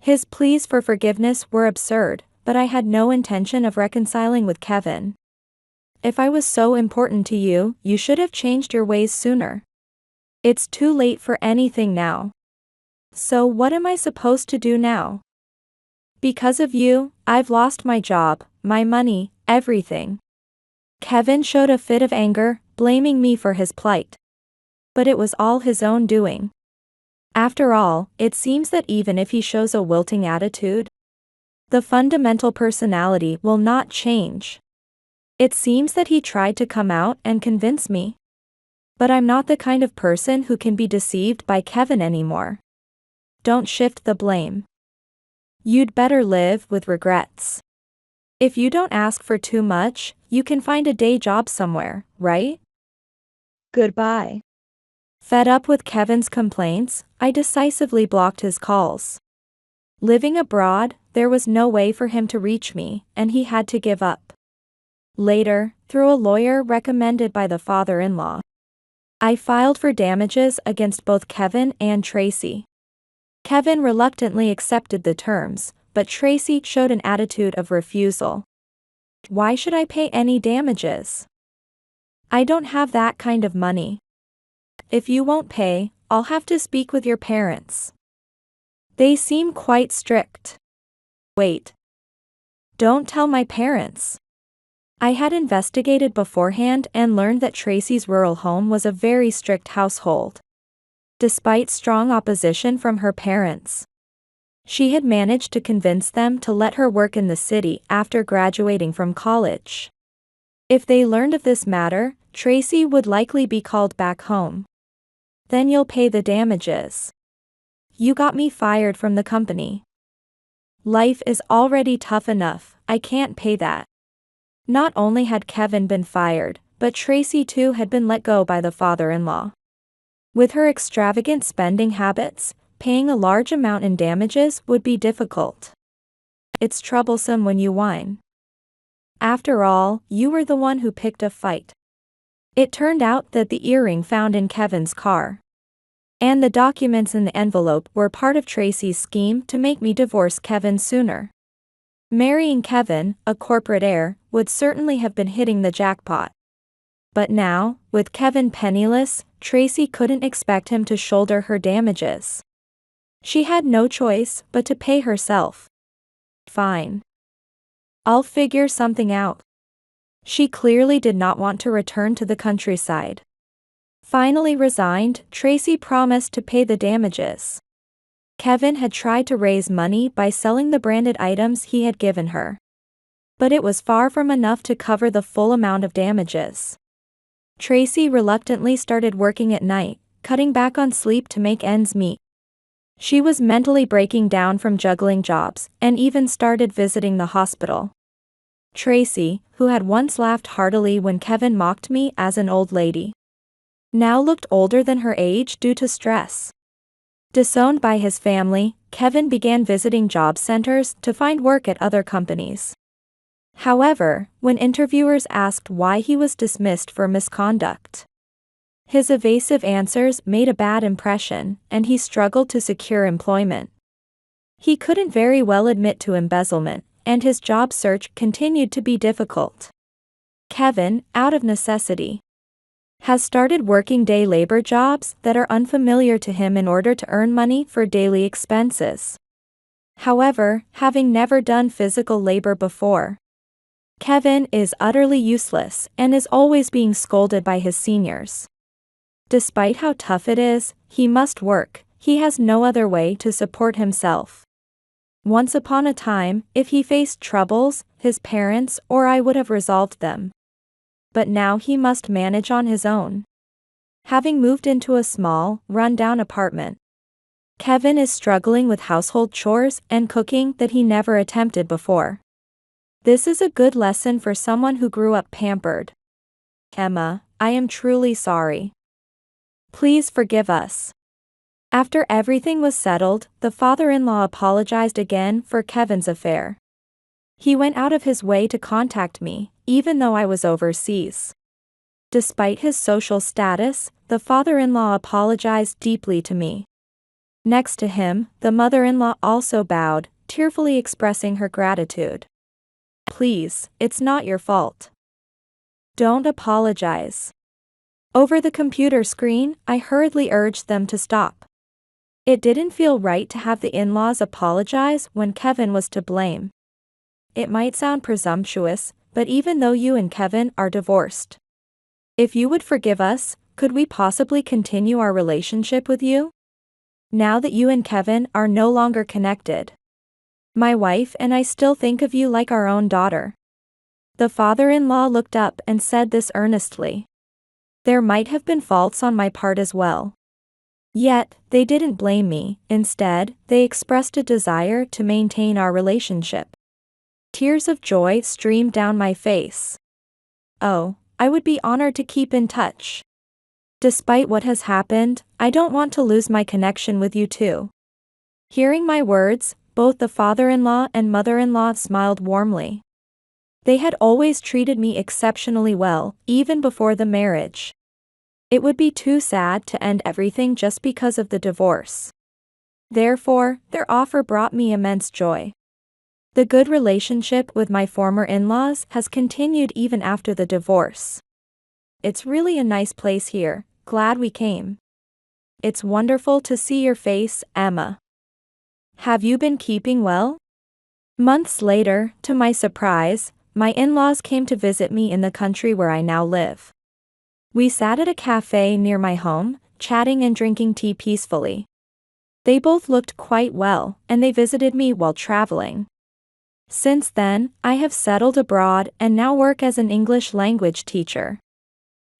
His pleas for forgiveness were absurd, but I had no intention of reconciling with Kevin. If I was so important to you, you should have changed your ways sooner. It's too late for anything now. So what am I supposed to do now? Because of you, I've lost my job, my money, everything. Kevin showed a fit of anger, blaming me for his plight. But it was all his own doing. After all, it seems that even if he shows a wilting attitude, the fundamental personality will not change. It seems that he tried to come out and convince me. But I'm not the kind of person who can be deceived by Kevin anymore. Don't shift the blame. You'd better live with regrets. If you don't ask for too much, you can find a day job somewhere, right? Goodbye. Fed up with Kevin's complaints, I decisively blocked his calls. Living abroad, there was no way for him to reach me, and he had to give up. Later, through a lawyer recommended by the father-in-law, I filed for damages against both Kevin and Tracy. Kevin reluctantly accepted the terms, but Tracy showed an attitude of refusal. Why should I pay any damages? I don't have that kind of money. If you won't pay, I'll have to speak with your parents. They seem quite strict. Wait. Don't tell my parents. I had investigated beforehand and learned that Tracy's rural home was a very strict household. Despite strong opposition from her parents, she had managed to convince them to let her work in the city after graduating from college. If they learned of this matter, Tracy would likely be called back home. Then you'll pay the damages. You got me fired from the company. Life is already tough enough, I can't pay that. Not only had Kevin been fired, but Tracy too had been let go by the father-in-law. With her extravagant spending habits, paying a large amount in damages would be difficult. It's troublesome when you whine. After all, you were the one who picked a fight. It turned out that the earring found in Kevin's car and the documents in the envelope were part of Tracy's scheme to make me divorce Kevin sooner. Marrying Kevin, a corporate heir, would certainly have been hitting the jackpot. But now, with Kevin penniless, Tracy couldn't expect him to shoulder her damages. She had no choice but to pay herself. Fine. I'll figure something out. She clearly did not want to return to the countryside. Finally resigned, Tracy promised to pay the damages. Kevin had tried to raise money by selling the branded items he had given her. But it was far from enough to cover the full amount of damages. Tracy reluctantly started working at night, cutting back on sleep to make ends meet. She was mentally breaking down from juggling jobs, and even started visiting the hospital. Tracy, who had once laughed heartily when Kevin mocked me as an old lady, now looked older than her age due to stress. Disowned by his family, Kevin began visiting job centers to find work at other companies. However, when interviewers asked why he was dismissed for misconduct, his evasive answers made a bad impression, and he struggled to secure employment. He couldn't very well admit to embezzlement, and his job search continued to be difficult. Kevin, out of necessity, has started working day labor jobs that are unfamiliar to him in order to earn money for daily expenses. However, having never done physical labor before, Kevin is utterly useless and is always being scolded by his seniors. Despite how tough it is, he must work. He has no other way to support himself. Once upon a time, if he faced troubles, his parents or I would have resolved them. But now he must manage on his own. Having moved into a small, run-down apartment, Kevin is struggling with household chores and cooking that he never attempted before. This is a good lesson for someone who grew up pampered. Emma, I am truly sorry. Please forgive us. After everything was settled, the father-in-law apologized again for Kevin's affair. He went out of his way to contact me, even though I was overseas. Despite his social status, the father-in-law apologized deeply to me. Next to him, the mother-in-law also bowed, tearfully expressing her gratitude. please, it's not your fault. Don't apologize. Over the computer screen, I hurriedly urged them to stop. It didn't feel right to have the in-laws apologize when Kevin was to blame. It might sound presumptuous, but even though you and Kevin are divorced, if you would forgive us, could we possibly continue our relationship with you? Now that you and Kevin are no longer connected, my wife and I still think of you like our own daughter. The father-in-law looked up and said this earnestly. There might have been faults on my part as well. Yet, they didn't blame me. Instead, they expressed a desire to maintain our relationship. Tears of joy streamed down my face. Oh, I would be honored to keep in touch. Despite what has happened, I don't want to lose my connection with you too. Hearing my words, both the father-in-law and mother-in-law smiled warmly. They had always treated me exceptionally well, even before the marriage. It would be too sad to end everything just because of the divorce. Therefore, their offer brought me immense joy. The good relationship with my former in-laws has continued even after the divorce. It's really a nice place here, glad we came. It's wonderful to see your face, Emma. Have you been keeping well? Months later, to my surprise, my in-laws came to visit me in the country where I now live. We sat at a cafe near my home, chatting and drinking tea peacefully. They both looked quite well, and they visited me while traveling. Since then, I have settled abroad and now work as an English language teacher.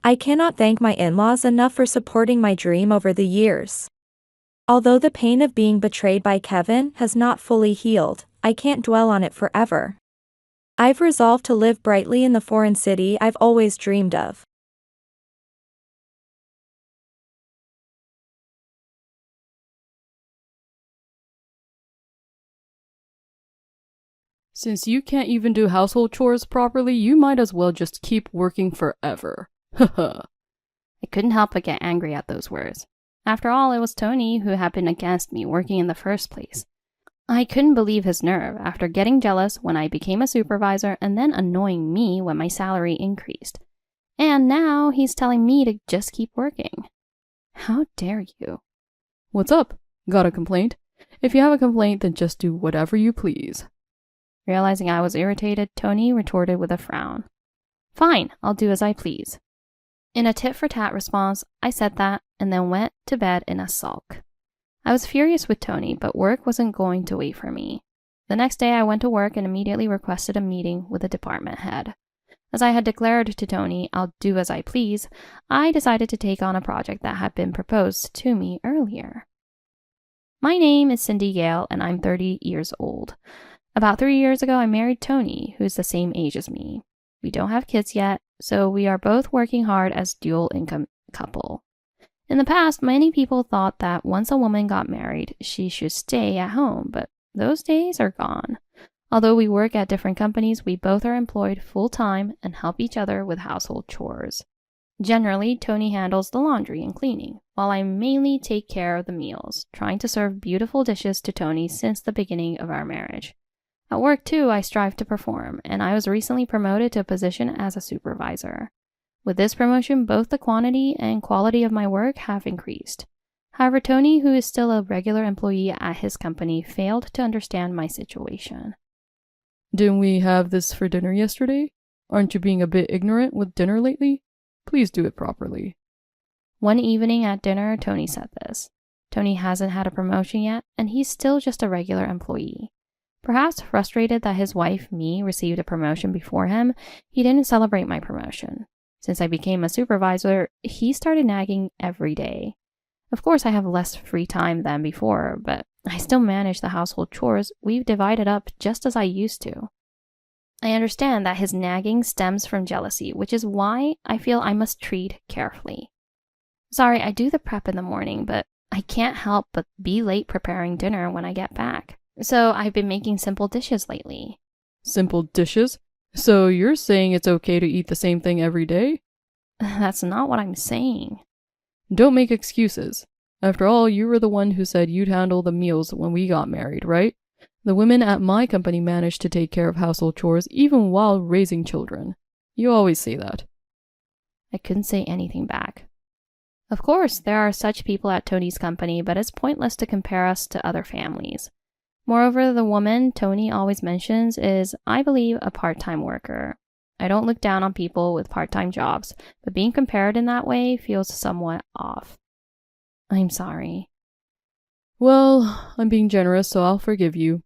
I cannot thank my in-laws enough for supporting my dream over the years. Although the pain of being betrayed by Kevin has not fully healed, I can't dwell on it forever. I've resolved to live brightly in the foreign city I've always dreamed of. Since you can't even do household chores properly, you might as well just keep working forever. Haha. I couldn't help but get angry at those words. After all, it was Tony who had been against me working in the first place. I couldn't believe his nerve after getting jealous when I became a supervisor and then annoying me when my salary increased. And now he's telling me to just keep working. How dare you? What's up? Got a complaint? If you have a complaint, then just do whatever you please. Realizing I was irritated, Tony retorted with a frown. Fine, I'll do as I please. In a tit-for-tat response, I said that and then went to bed in a sulk. I was furious with Tony, but work wasn't going to wait for me. The next day I went to work and immediately requested a meeting with the department head. As I had declared to Tony, I'll do as I please, I decided to take on a project that had been proposed to me earlier. My name is Cindy Gale and I'm 30 years old. About 3 years ago, I married Tony, who is the same age as me. We don't have kids yet, so we are both working hard as dual income couple. In the past, many people thought that once a woman got married, she should stay at home, but those days are gone. Although we work at different companies, we both are employed full-time and help each other with household chores. Generally, Tony handles the laundry and cleaning, while I mainly take care of the meals, trying to serve beautiful dishes to Tony since the beginning of our marriage. At work, too, I strive to perform, and I was recently promoted to a position as a supervisor. With this promotion, both the quantity and quality of my work have increased. However, Tony, who is still a regular employee at his company, failed to understand my situation. Didn't we have this for dinner yesterday? Aren't you being a bit ignorant with dinner lately? Please do it properly. One evening at dinner, Tony said this. Tony hasn't had a promotion yet, and he's still just a regular employee. Perhaps frustrated that his wife, me, received a promotion before him, he didn't celebrate my promotion. Since I became a supervisor, he started nagging every day. Of course, I have less free time than before, but I still manage the household chores we've divided up just as I used to. I understand that his nagging stems from jealousy, which is why I feel I must treat carefully. Sorry, I do the prep in the morning, but I can't help but be late preparing dinner when I get back. So I've been making simple dishes lately. Simple dishes? So you're saying it's okay to eat the same thing every day? That's not what I'm saying. Don't make excuses. After all, you were the one who said you'd handle the meals when we got married, right? The women at my company manage to take care of household chores even while raising children. You always say that. I couldn't say anything back. Of course, there are such people at Tony's company, but it's pointless to compare us to other families. Moreover, the woman Tony always mentions is, I believe, a part-time worker. I don't look down on people with part-time jobs, but being compared in that way feels somewhat off. I'm sorry. Well, I'm being generous, so I'll forgive you.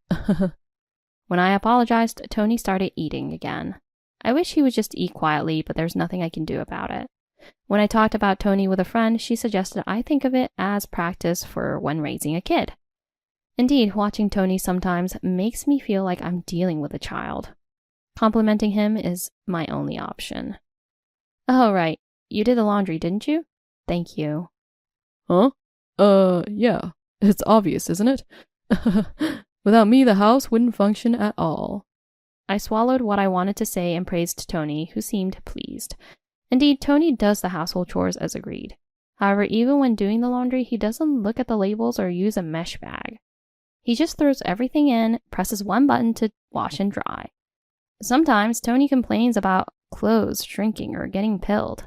When I apologized, Tony started eating again. I wish he would just eat quietly, but there's nothing I can do about it. When I talked about Tony with a friend, she suggested I think of it as practice for when raising a kid. Indeed, watching Tony sometimes makes me feel like I'm dealing with a child. Complimenting him is my only option. Oh, right. You did the laundry, didn't you? Thank you. Huh? Yeah. It's obvious, isn't it? Without me, the house wouldn't function at all. I swallowed what I wanted to say and praised Tony, who seemed pleased. Indeed, Tony does the household chores as agreed. However, even when doing the laundry, he doesn't look at the labels or use a mesh bag. He just throws everything in, presses one button to wash and dry. Sometimes Tony complains about clothes shrinking or getting pilled.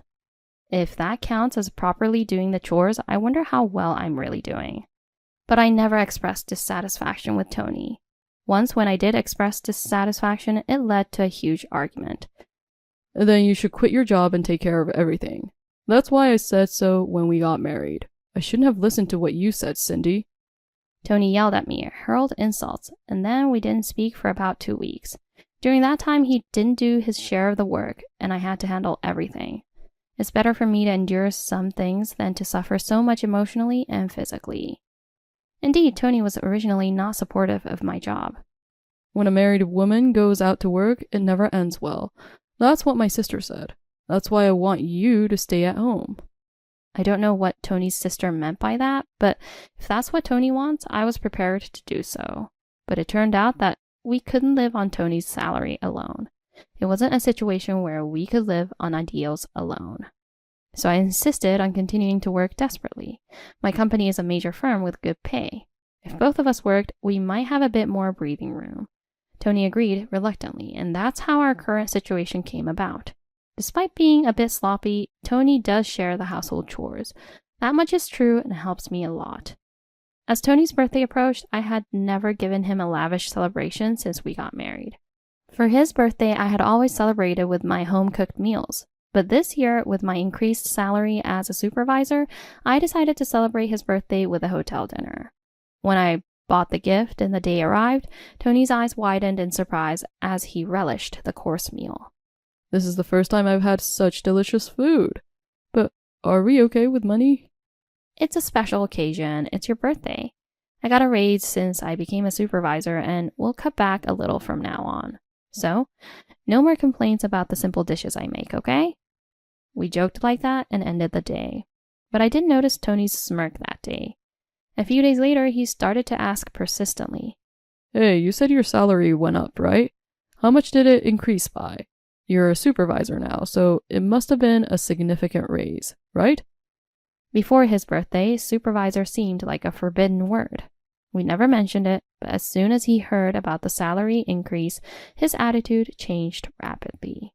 If that counts as properly doing the chores, I wonder how well I'm really doing. But I never expressed dissatisfaction with Tony. Once when I did express dissatisfaction, it led to a huge argument. Then you should quit your job and take care of everything. That's why I said so when we got married. I shouldn't have listened to what you said, Cindy. Tony yelled at me, hurled insults, and then we didn't speak for about 2 weeks. During that time, he didn't do his share of the work, and I had to handle everything. It's better for me to endure some things than to suffer so much emotionally and physically. Indeed, Tony was originally not supportive of my job. When a married woman goes out to work, it never ends well. That's what my sister said. That's why I want you to stay at home. I don't know what Tony's sister meant by that, but if that's what Tony wants, I was prepared to do so. But it turned out that we couldn't live on Tony's salary alone. It wasn't a situation where we could live on ideals alone. So I insisted on continuing to work desperately. My company is a major firm with good pay. If both of us worked, we might have a bit more breathing room. Tony agreed reluctantly, and that's how our current situation came about. Despite being a bit sloppy, Tony does share the household chores. That much is true and helps me a lot. As Tony's birthday approached, I had never given him a lavish celebration since we got married. For his birthday, I had always celebrated with my home-cooked meals. But this year, with my increased salary as a supervisor, I decided to celebrate his birthday with a hotel dinner. When I bought the gift and the day arrived, Tony's eyes widened in surprise as he relished the course meal. This is the first time I've had such delicious food. But are we okay with money? It's a special occasion. It's your birthday. I got a raise since I became a supervisor and we'll cut back a little from now on. So, no more complaints about the simple dishes I make, okay? We joked like that and ended the day. But I did notice Tony's smirk that day. A few days later, he started to ask persistently. Hey, you said your salary went up, right? How much did it increase by? You're a supervisor now, so it must have been a significant raise, right? Before his birthday, supervisor seemed like a forbidden word. We never mentioned it, but as soon as he heard about the salary increase, his attitude changed rapidly.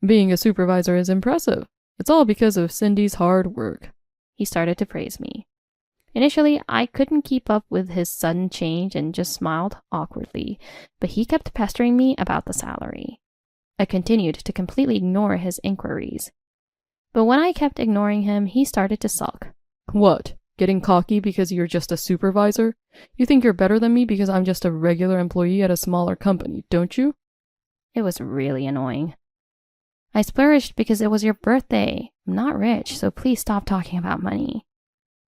Being a supervisor is impressive. It's all because of Cindy's hard work. He started to praise me. Initially, I couldn't keep up with his sudden change and just smiled awkwardly, but he kept pestering me about the salary. I continued to completely ignore his inquiries. But when I kept ignoring him, he started to sulk. What? Getting cocky because you're just a supervisor? You think you're better than me because I'm just a regular employee at a smaller company, don't you? It was really annoying. I splurged because it was your birthday. I'm not rich, so please stop talking about money.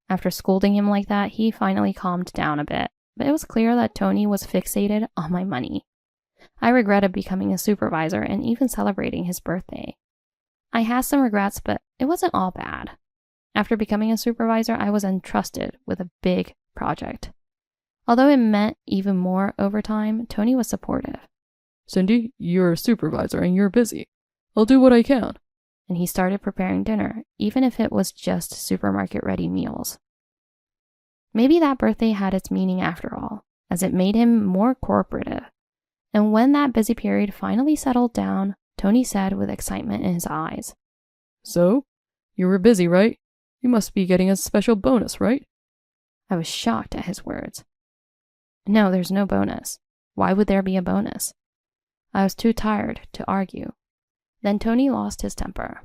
After scolding him like that, he finally calmed down a bit, but it was clear that Tony was fixated on my money. I regretted becoming a supervisor and even celebrating his birthday. I had some regrets, but it wasn't all bad. After becoming a supervisor, I was entrusted with a big project. Although it meant even more overtime, Tony was supportive. Cindy, you're a supervisor and you're busy. I'll do what I can. And he started preparing dinner, even if it was just supermarket-ready meals. Maybe that birthday had its meaning after all. as it made him more cooperative. And when that busy period finally settled down, Tony said with excitement in his eyes, So, you were busy, right? You must be getting a special bonus, right? I was shocked at his words. No, there's no bonus. Why would there be a bonus? I was too tired to argue. Then Tony lost his temper.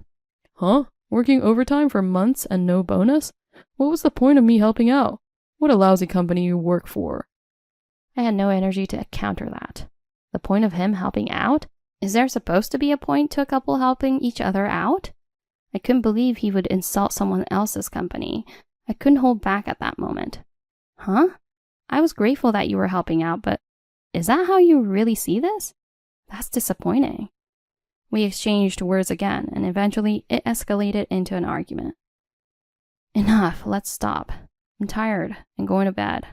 Huh? Working overtime for months and no bonus? What was the point of me helping out? What a lousy company you work for. I had no energy to counter that. The point of him helping out? Is there supposed to be a point to a couple helping each other out? I couldn't believe he would insult someone else's company. I couldn't hold back at that moment. Huh? I was grateful that you were helping out, but is that how you really see this? That's disappointing. We exchanged words again, and eventually it escalated into an argument. Enough, let's stop. I'm tired and going to bed.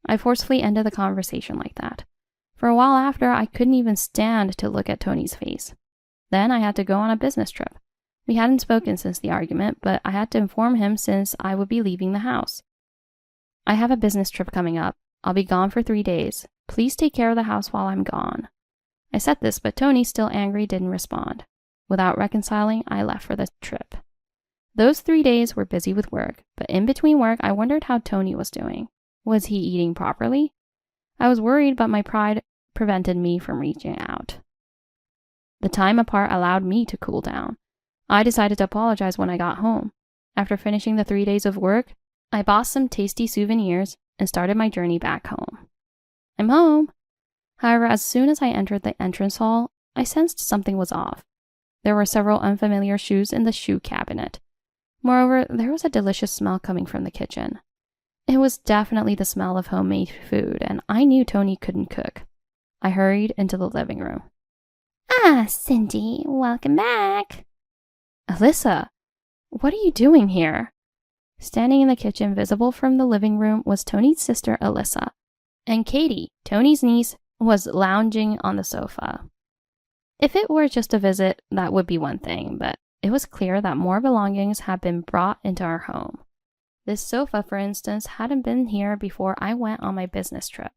I forcefully ended the conversation like that. For a while after, I couldn't even stand to look at Tony's face. Then I had to go on a business trip. We hadn't spoken since the argument, but I had to inform him since I would be leaving the house. I have a business trip coming up. I'll be gone for 3 days. Please take care of the house while I'm gone. I said this, but Tony, still angry, didn't respond. Without reconciling, I left for the trip. Those 3 days were busy with work, but in between work, I wondered how Tony was doing. Was he eating properly? I was worried, but my pride prevented me from reaching out. The time apart allowed me to cool down. I decided to apologize when I got home. After finishing the 3 days of work, I bought some tasty souvenirs and started my journey back home. I'm home. However, as soon as I entered the entrance hall, I sensed something was off. There were several unfamiliar shoes in the shoe cabinet. Moreover, there was a delicious smell coming from the kitchen. It was definitely the smell of homemade food, and I knew Tony couldn't cook. I hurried into the living room. Ah, Cindy, welcome back. Alyssa, what are you doing here? Standing in the kitchen, visible from the living room, was Tony's sister, Alyssa. And Katie, Tony's niece, was lounging on the sofa. If it were just a visit, that would be one thing, but it was clear that more belongings had been brought into our home. This sofa, for instance, hadn't been here before I went on my business trip.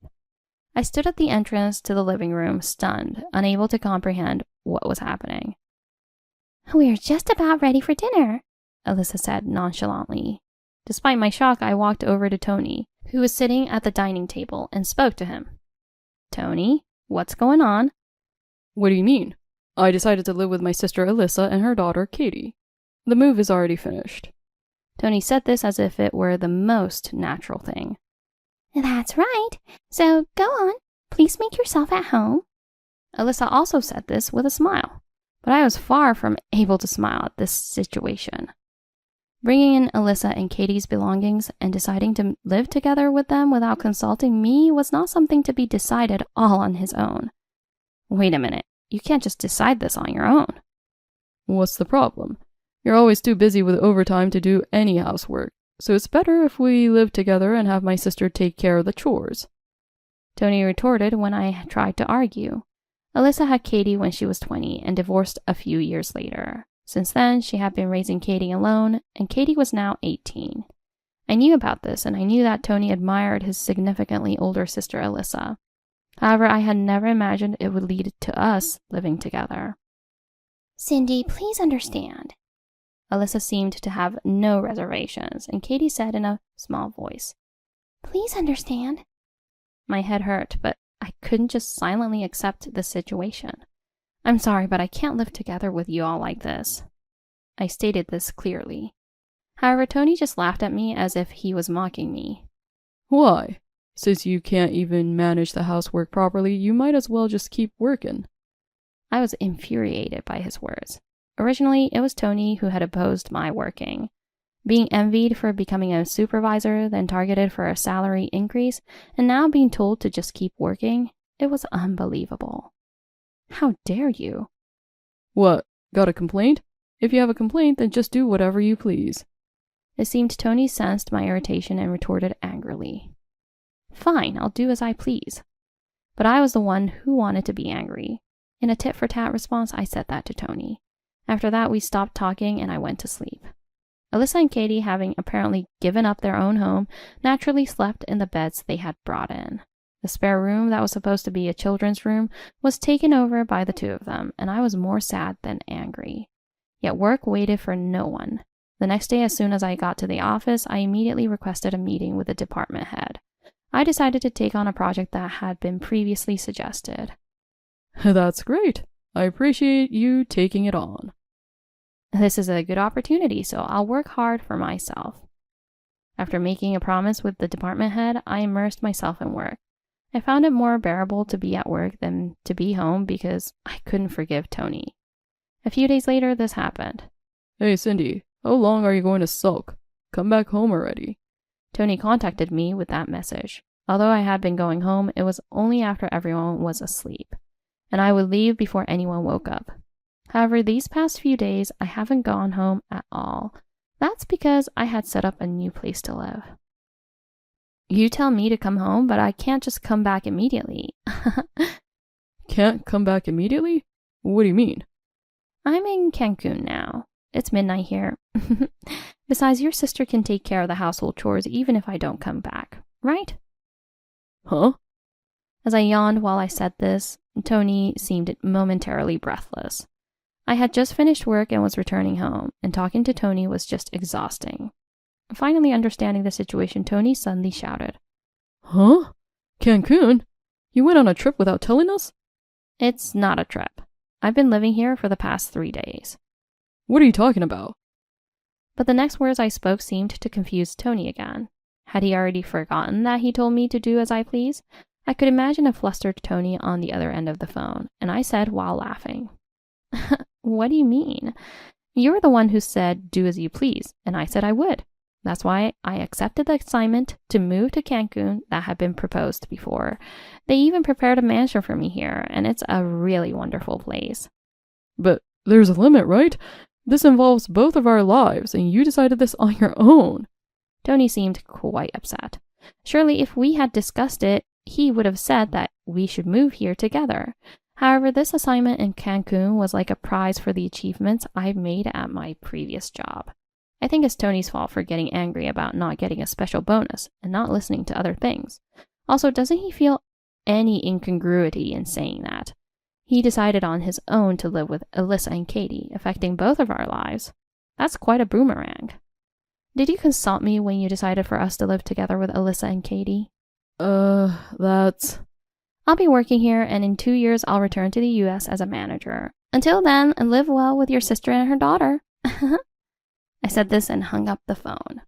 I stood at the entrance to the living room, stunned, unable to comprehend what was happening. We're just about ready for dinner, Alyssa said nonchalantly. Despite my shock, I walked over to Tony, who was sitting at the dining table, and spoke to him. Tony, what's going on? What do you mean? I decided to live with my sister Alyssa and her daughter Katie. The move is already finished. Tony said this as if it were the most natural thing. That's right. So go on. Please make yourself at home. Alyssa also said this with a smile, but I was far from able to smile at this situation. Bringing in Alyssa and Katie's belongings and deciding to live together with them without consulting me was not something to be decided all on his own. Wait a minute, you can't just decide this on your own. What's the problem? You're always too busy with overtime to do any housework, so it's better if we live together and have my sister take care of the chores. Tony retorted when I tried to argue. Alyssa had Katie when she was 20 and divorced a few years later. Since then, she had been raising Katie alone, and Katie was now 18. I knew about this, and I knew that Tony admired his significantly older sister Alyssa. However, I had never imagined it would lead to us living together. Cindy, please understand. Alyssa seemed to have no reservations, and Katie said in a small voice, Please understand. My head hurt, but I couldn't just silently accept the situation. I'm sorry, but I can't live together with you all like this. I stated this clearly. However, Tony just laughed at me as if he was mocking me. Why? Since you can't even manage the housework properly, you might as well just keep working. I was infuriated by his words. Originally, it was Tony who had opposed my working. Being envied for becoming a supervisor, then targeted for a salary increase, and now being told to just keep working, it was unbelievable. How dare you? What, got a complaint? If you have a complaint, then just do whatever you please. It seemed Tony sensed my irritation and retorted angrily. Fine, I'll do as I please. But I was the one who wanted to be angry. In a tit-for-tat response, I said that to Tony. After that, we stopped talking and I went to sleep. Alyssa and Katie, having apparently given up their own home, naturally slept in the beds they had brought in. The spare room that was supposed to be a children's room was taken over by the two of them, and I was more sad than angry. Yet work waited for no one. The next day, as soon as I got to the office, I immediately requested a meeting with the department head. I decided to take on a project that had been previously suggested. That's great. I appreciate you taking it on. This is a good opportunity, so I'll work hard for myself. After making a promise with the department head, I immersed myself in work. I found it more bearable to be at work than to be home because I couldn't forgive Tony. A few days later, this happened. Hey, Cindy, how long are you going to sulk? Come back home already. Tony contacted me with that message. Although I had been going home, it was only after everyone was asleep, and I would leave before anyone woke up. However, these past few days, I haven't gone home at all. That's because I had set up a new place to live. You tell me to come home, but I can't just come back immediately. Can't come back immediately? What do you mean? I'm in Cancun now. It's midnight here. Besides, your sister can take care of the household chores even if I don't come back, right? Huh? As I yawned while I said this, Tony seemed momentarily breathless. I had just finished work and was returning home, and talking to Tony was just exhausting. Finally understanding the situation, Tony suddenly shouted, Huh? Cancun? You went on a trip without telling us? It's not a trip. I've been living here for the past 3 days. What are you talking about? But the next words I spoke seemed to confuse Tony again. Had he already forgotten that he told me to do as I please? I could imagine a flustered Tony on the other end of the phone, and I said while laughing, What do you mean? You're the one who said do as you please, and I said I would. That's why I accepted the assignment to move to Cancun that had been proposed before. They even prepared a mansion for me here, and it's a really wonderful place. But there's a limit, right? This involves both of our lives, and you decided this on your own. Tony seemed quite upset. Surely if we had discussed it, he would have said that we should move here together. However, this assignment in Cancun was like a prize for the achievements I made at my previous job. I think it's Tony's fault for getting angry about not getting a special bonus and not listening to other things. Also, doesn't he feel any incongruity in saying that? He decided on his own to live with Alyssa and Katie, affecting both of our lives. That's quite a boomerang. Did you consult me when you decided for us to live together with Alyssa and Katie? That's... I'll be working here, and in 2 years I'll return to the US as a manager. Until then, live well with your sister and her daughter. I said this and hung up the phone.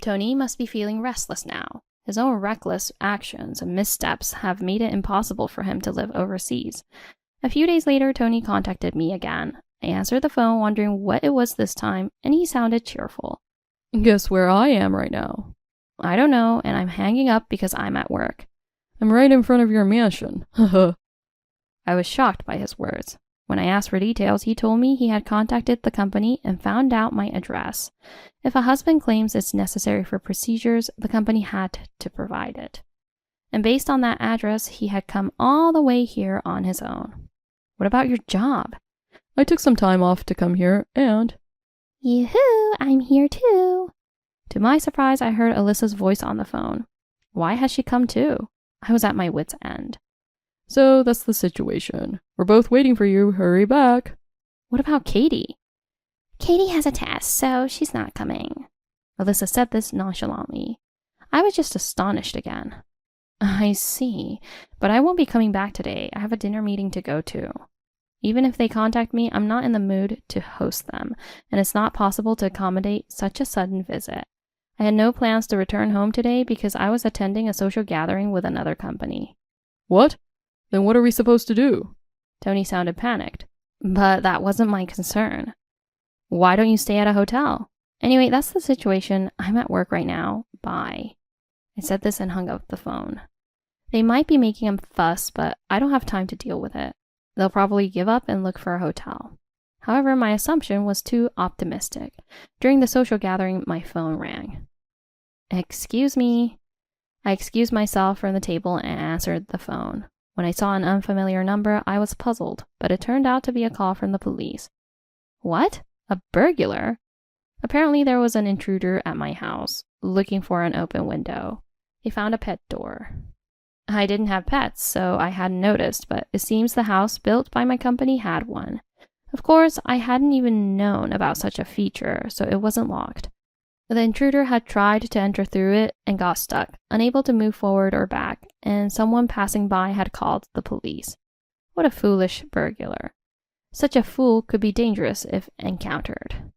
Tony must be feeling restless now. His own reckless actions and missteps have made it impossible for him to live overseas. A few days later, Tony contacted me again. I answered the phone wondering what it was this time, and he sounded cheerful. Guess where I am right now? I don't know, and I'm hanging up because I'm at work. I'm right in front of your mansion. Haha. I was shocked by his words. When I asked for details, he told me he had contacted the company and found out my address. If a husband claims it's necessary for procedures, the company had to provide it. And based on that address, he had come all the way here on his own. What about your job? I took some time off to come here, and... Yoo-hoo, I'm here too. To my surprise, I heard Alyssa's voice on the phone. Why has she come too? I was at my wit's end. So that's the situation. We're both waiting for you. Hurry back. What about Katie? Katie has a test, so she's not coming. Alyssa said this nonchalantly. I was just astonished again. I see, but I won't be coming back today. I have a dinner meeting to go to. Even if they contact me, I'm not in the mood to host them, and it's not possible to accommodate such a sudden visit. I had no plans to return home today because I was attending a social gathering with another company. What? Then what are we supposed to do? Tony sounded panicked, but that wasn't my concern. Why don't you stay at a hotel? Anyway, that's the situation. I'm at work right now. Bye. I said this and hung up the phone. They might be making a fuss, but I don't have time to deal with it. They'll probably give up and look for a hotel. However, my assumption was too optimistic. During the social gathering, my phone rang. Excuse me. I excused myself from the table and answered the phone. When I saw an unfamiliar number, I was puzzled, but it turned out to be a call from the police. What? A burglar? Apparently, there was an intruder at my house, looking for an open window. They found a pet door. I didn't have pets, so I hadn't noticed, but it seems the house built by my company had one. Of course, I hadn't even known about such a feature, so it wasn't locked. The intruder had tried to enter through it and got stuck, unable to move forward or back, and someone passing by had called the police. What a foolish burglar. Such a fool could be dangerous if encountered.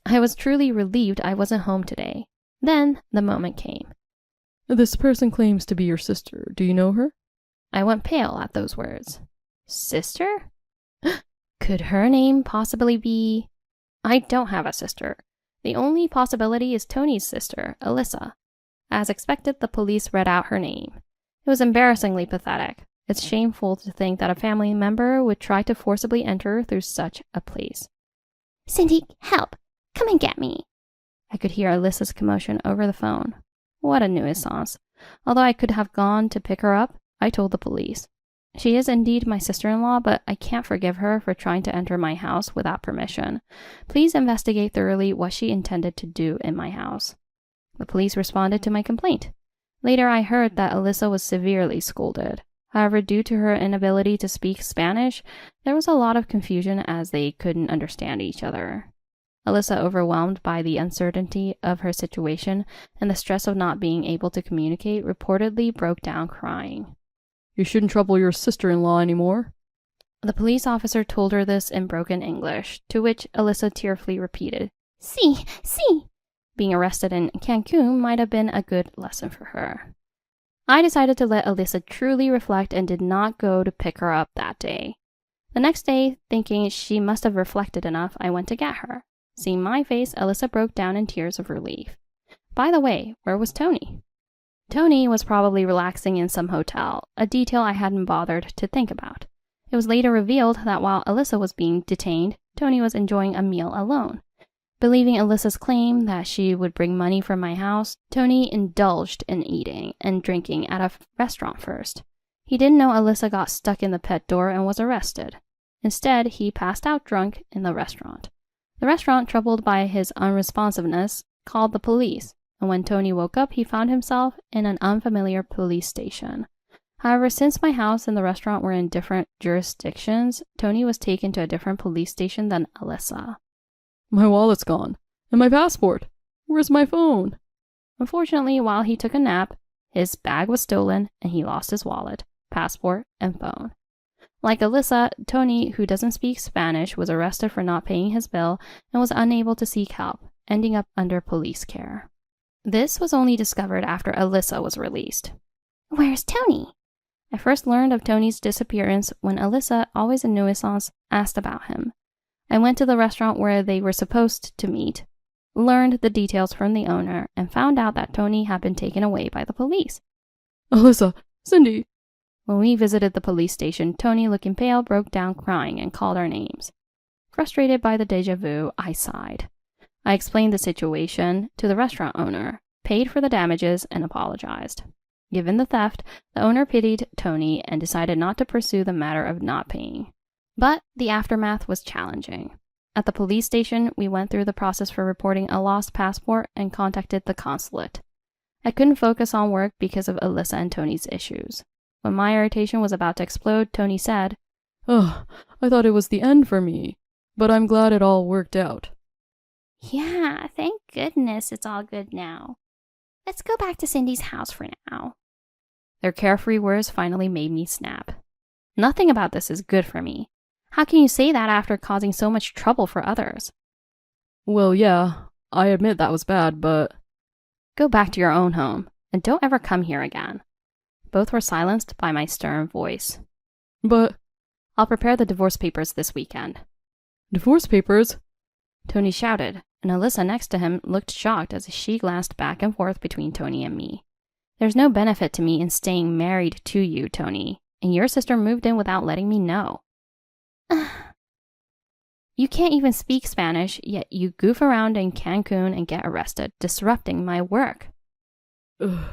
I was truly relieved I wasn't home today. Then the moment came. This person claims to be your sister. Do you know her? I went pale at those words. Sister? Could her name possibly be... I don't have a sister. The only possibility is Tony's sister, Alyssa. As expected, the police read out her name. It was embarrassingly pathetic. It's shameful to think that a family member would try to forcibly enter through such a place. Cindy, help! Come and get me! I could hear Alyssa's commotion over the phone. What a nuisance. Although I could have gone to pick her up, I told the police. She is indeed my sister-in-law, but I can't forgive her for trying to enter my house without permission. Please investigate thoroughly what she intended to do in my house. The police responded to my complaint. Later, I heard that Alyssa was severely scolded. However, due to her inability to speak Spanish, there was a lot of confusion as they couldn't understand each other. Alyssa, overwhelmed by the uncertainty of her situation and the stress of not being able to communicate, reportedly broke down crying. You shouldn't trouble your sister-in-law anymore. The police officer told her this in broken English, to which Alyssa tearfully repeated, Sí, sí. Being arrested in Cancun might have been a good lesson for her. I decided to let Alyssa truly reflect and did not go to pick her up that day. The next day, thinking she must have reflected enough, I went to get her. Seeing my face, Alyssa broke down in tears of relief. By the way, where was Tony? Tony was probably relaxing in some hotel, a detail I hadn't bothered to think about. It was later revealed that while Alyssa was being detained, Tony was enjoying a meal alone. Believing Alyssa's claim that she would bring money from my house, Tony indulged in eating and drinking at a restaurant first. He didn't know Alyssa got stuck in the pet door and was arrested. Instead, he passed out drunk in the restaurant. The restaurant, troubled by his unresponsiveness, called the police, and when Tony woke up, he found himself in an unfamiliar police station. However, since my house and the restaurant were in different jurisdictions, Tony was taken to a different police station than Alyssa. My wallet's gone. And my passport. Where's my phone? Unfortunately, while he took a nap, his bag was stolen and he lost his wallet, passport, and phone. Like Alyssa, Tony, who doesn't speak Spanish, was arrested for not paying his bill and was unable to seek help, ending up under police care. This was only discovered after Alyssa was released. Where's Tony? I first learned of Tony's disappearance when Alyssa, always a nuisance, asked about him. I went to the restaurant where they were supposed to meet, learned the details from the owner, and found out that Tony had been taken away by the police. Alyssa! Cindy! When we visited the police station, Tony, looking pale, broke down crying and called our names. Frustrated by the déjà vu, I sighed. I explained the situation to the restaurant owner, paid for the damages, and apologized. Given the theft, the owner pitied Tony and decided not to pursue the matter of not paying. But the aftermath was challenging. At the police station, we went through the process for reporting a lost passport and contacted the consulate. I couldn't focus on work because of Alyssa and Tony's issues. When my irritation was about to explode, Tony said, "Oh, I thought it was the end for me, but I'm glad it all worked out." Yeah, thank goodness it's all good now. Let's go back to Cindy's house for now. Their carefree words finally made me snap. Nothing about this is good for me. How can you say that after causing so much trouble for others? Well, yeah, I admit that was bad, but... Go back to your own home, and don't ever come here again. Both were silenced by my stern voice. But... I'll prepare the divorce papers this weekend. Divorce papers? Tony shouted, and Alyssa next to him looked shocked as she glanced back and forth between Tony and me. There's no benefit to me in staying married to you, Tony, and your sister moved in without letting me know. You can't even speak Spanish, yet you goof around in Cancun and get arrested, disrupting my work. Ugh.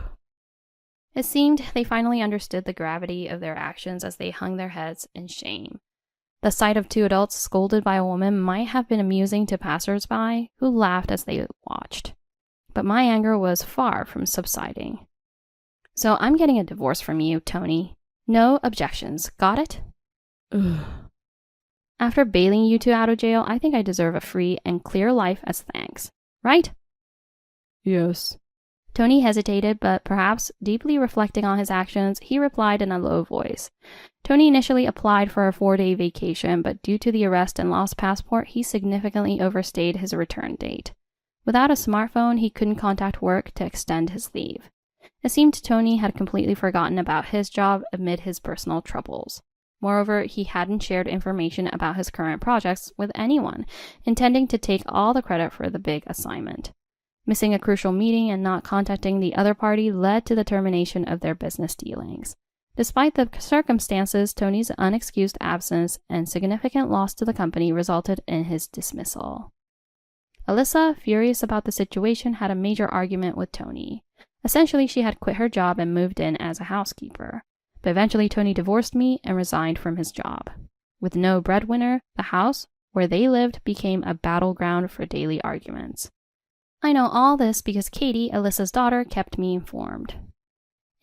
It seemed they finally understood the gravity of their actions as they hung their heads in shame. The sight of two adults scolded by a woman might have been amusing to passersby who laughed as they watched. But my anger was far from subsiding. So I'm getting a divorce from you, Tony. No objections. Got it? Ugh. After bailing you two out of jail, I think I deserve a free and clear life as thanks. Right? Yes. Tony hesitated, but perhaps deeply reflecting on his actions, he replied in a low voice. Tony initially applied for a 4-day vacation, but due to the arrest and lost passport, he significantly overstayed his return date. Without a smartphone, he couldn't contact work to extend his leave. It seemed Tony had completely forgotten about his job amid his personal troubles. Moreover, he hadn't shared information about his current projects with anyone, intending to take all the credit for the big assignment. Missing a crucial meeting and not contacting the other party led to the termination of their business dealings. Despite the circumstances, Tony's unexcused absence and significant loss to the company resulted in his dismissal. Alyssa, furious about the situation, had a major argument with Tony. Essentially, she had quit her job and moved in as a housekeeper. But eventually, Tony divorced me and resigned from his job. With no breadwinner, the house where they lived became a battleground for daily arguments. I know all this because Katie, Alyssa's daughter, kept me informed.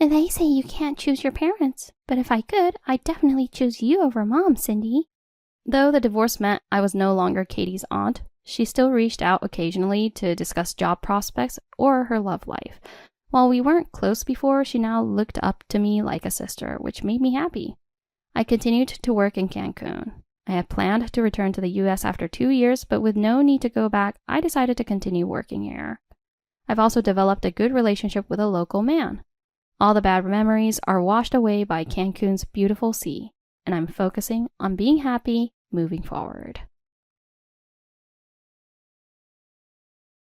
They say you can't choose your parents, but if I could, I'd definitely choose you over Mom, Cindy. Though the divorce meant I was no longer Katie's aunt, she still reached out occasionally to discuss job prospects or her love life. While we weren't close before, she now looked up to me like a sister, which made me happy. I continued to work in Cancun. I had planned to return to the US after 2 years, but with no need to go back, I decided to continue working here. I've also developed a good relationship with a local man. All the bad memories are washed away by Cancun's beautiful sea, and I'm focusing on being happy moving forward.